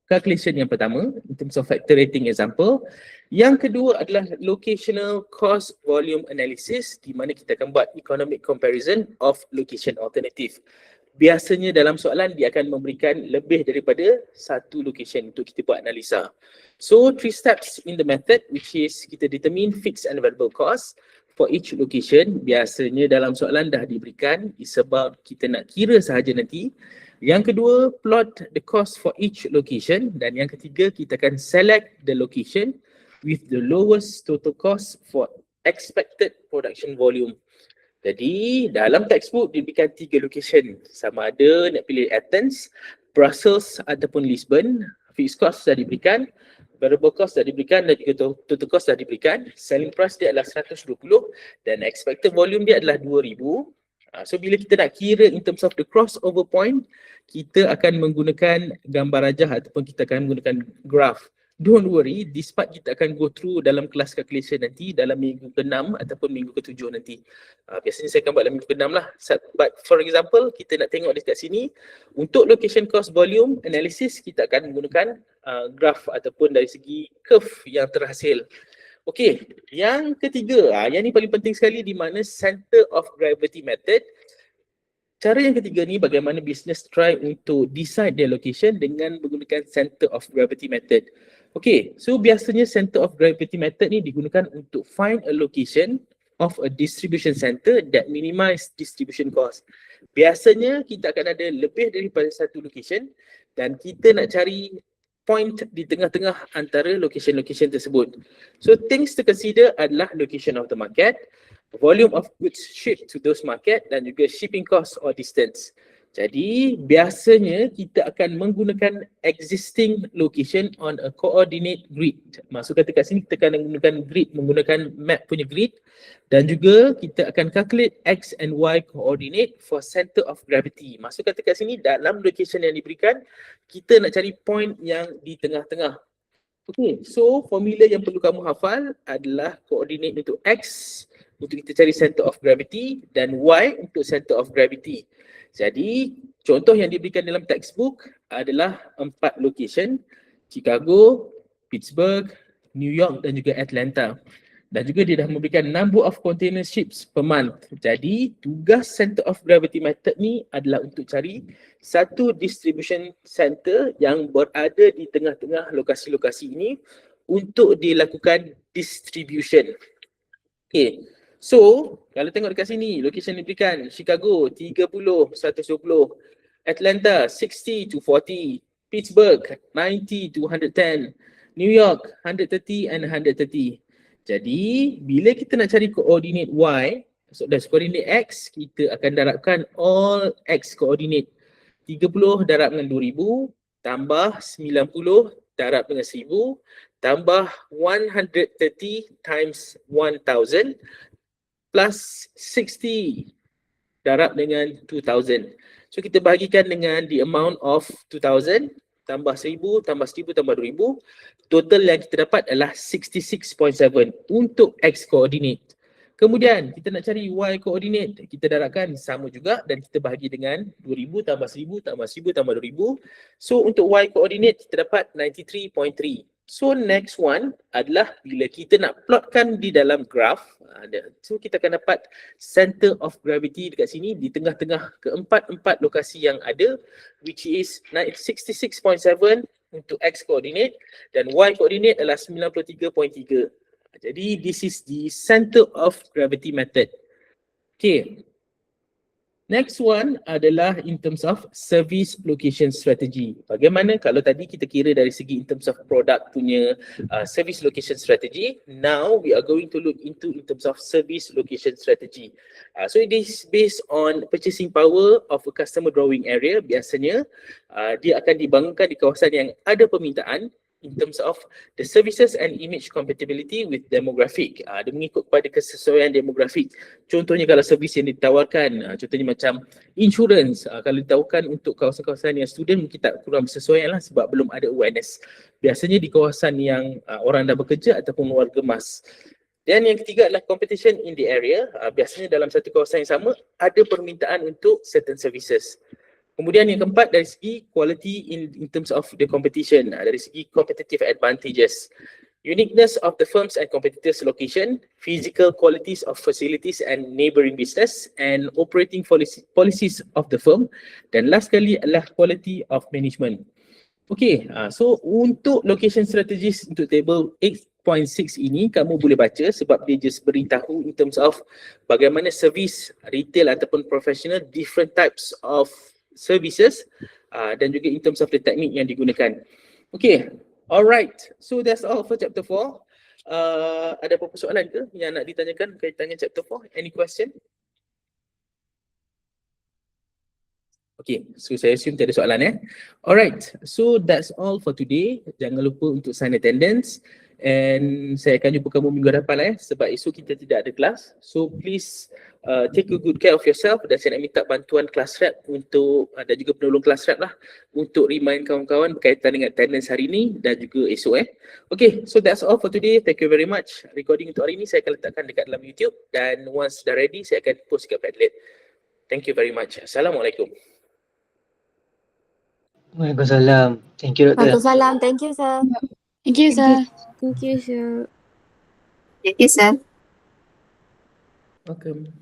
calculation yang pertama, in terms of factor rating example. Yang kedua adalah locational cost volume analysis, di mana kita akan buat economic comparison of location alternative. Biasanya dalam soalan dia akan memberikan lebih daripada satu location untuk kita buat analisa. So 3 steps in the method, which is kita determine fixed and variable cost for each location. Biasanya dalam soalan dah diberikan, is about kita nak kira sahaja nanti. Yang kedua, plot the cost for each location. Dan yang ketiga, kita akan select the location with the lowest total cost for expected production volume. Jadi dalam textbook diberikan 3 location, sama ada nak pilih Athens, Brussels ataupun Lisbon. Fixed cost dah diberikan, variable cost dah diberikan dan juga total cost dah diberikan. Selling price dia adalah 120 dan expected volume dia adalah 2000. So bila kita nak kira in terms of the crossover point, kita akan menggunakan gambar rajah ataupun kita akan menggunakan graph. Don't worry, this part kita akan go through dalam kelas calculation nanti dalam minggu ke-6 ataupun minggu ke-7 nanti. Biasanya saya akan buat dalam minggu ke-6 lah. But for example, kita nak tengok dekat sini, untuk location cost volume analysis, kita akan menggunakan graph ataupun dari segi curve yang terhasil. Okey, yang ketiga, yang ni paling penting sekali, di mana center of gravity method. Cara yang ketiga ni bagaimana business try untuk decide their location dengan menggunakan center of gravity method. Okay, so biasanya center of gravity method ni digunakan untuk find a location of a distribution center that minimize distribution cost. Biasanya kita akan ada lebih daripada satu location dan kita nak cari point di tengah-tengah antara location-location tersebut. So things to consider adalah location of the market, volume of goods shipped to those market dan juga shipping cost or distance. Jadi biasanya kita akan menggunakan existing location on a coordinate grid. Maksud kata kat sini kita akan menggunakan grid, menggunakan map punya grid dan juga kita akan calculate X and Y coordinate for center of gravity. Maksud kata kat sini dalam location yang diberikan kita nak cari point yang di tengah-tengah. Okay, so formula yang perlu kamu hafal adalah coordinate untuk X untuk kita cari center of gravity dan Y untuk center of gravity. Jadi contoh yang diberikan dalam textbook adalah 4 location, Chicago, Pittsburgh, New York dan juga Atlanta. Dan juga dia dah memberikan number of container ships per month. Jadi tugas center of gravity method ni adalah untuk cari satu distribution center yang berada di tengah-tengah lokasi-lokasi ini untuk dilakukan distribution. Okay. So, kalau tengok dekat sini, location diberikan Chicago 30, 120, Atlanta 60 to 40, Pittsburgh 90 to 110, New York 130 and 130. Jadi, bila kita nak cari koordinat Y, so that's koordinat X, kita akan darabkan all X koordinat. 30 darab dengan 2000, tambah 90 darab dengan 1000, tambah 130 times 1000, plus 60 darab dengan 2000. So kita bahagikan dengan the amount of 2000 tambah 1000 tambah 1000 tambah 2000. Total yang kita dapat adalah 66.7 untuk X coordinate. Kemudian kita nak cari Y coordinate, kita darabkan sama juga dan kita bahagi dengan 2000 tambah 1000 tambah 1000 tambah 2000. So untuk Y coordinate kita dapat 93.3. So next one adalah bila kita nak plotkan di dalam graph, so kita akan dapat center of gravity dekat sini di tengah-tengah keempat-empat lokasi yang ada, which is 66.7 untuk X coordinate dan Y coordinate adalah 93.3. Jadi this is the center of gravity method. Okay. Next one adalah in terms of service location strategy. Bagaimana kalau tadi kita kira dari segi in terms of product punya service location strategy, now we are going to look into in terms of service location strategy. So it is based on purchasing power of a customer drawing area. Biasanya dia akan dibangunkan di kawasan yang ada permintaan in terms of the services and image compatibility with demographic. Dia mengikut kepada kesesuaian demografik. Contohnya kalau servis yang ditawarkan, contohnya macam insurance, kalau ditawarkan untuk kawasan-kawasan yang student mungkin tak kurang bersesuaian lah sebab belum ada awareness. Biasanya di kawasan yang orang dah bekerja ataupun warga emas. Dan yang ketiga adalah competition in the area. Biasanya dalam satu kawasan yang sama ada permintaan untuk certain services. Kemudian yang keempat dari segi quality in terms of the competition, dari segi competitive advantages. Uniqueness of the firms and competitors' location, physical qualities of facilities and neighbouring business, and operating policies of the firm. Dan last sekali adalah quality of management. Okay, so untuk location strategies untuk table 8.6 ini kamu boleh baca sebab dia just beritahu in terms of bagaimana service retail ataupun professional, different types of services dan juga in terms of the technique yang digunakan. Okay, alright. So that's all for chapter 4. Ada apa-apa soalan ke yang nak ditanyakan berkaitan dengan chapter 4? Any question? Okay, so saya assume tak ada soalan Alright, so that's all for today. Jangan lupa untuk sign attendance. And saya akan jumpa kamu minggu depan sebab esok kita tidak ada kelas. So please take a good care of yourself dan saya nak minta bantuan kelas rep untuk dan juga penolong kelas rep lah untuk remind kawan-kawan berkaitan dengan attendance hari ini dan juga esok Okay, so that's all for today. Thank you very much. Recording untuk hari ini saya akan letakkan dekat dalam YouTube dan once dah ready saya akan post dekat Padlet. Thank you very much. Assalamualaikum. Waalaikumsalam. Thank you, Doktor. Waalaikumsalam. Thank you, sir. Thank you, sir. Thank you, sir. Thank you, sir. Welcome.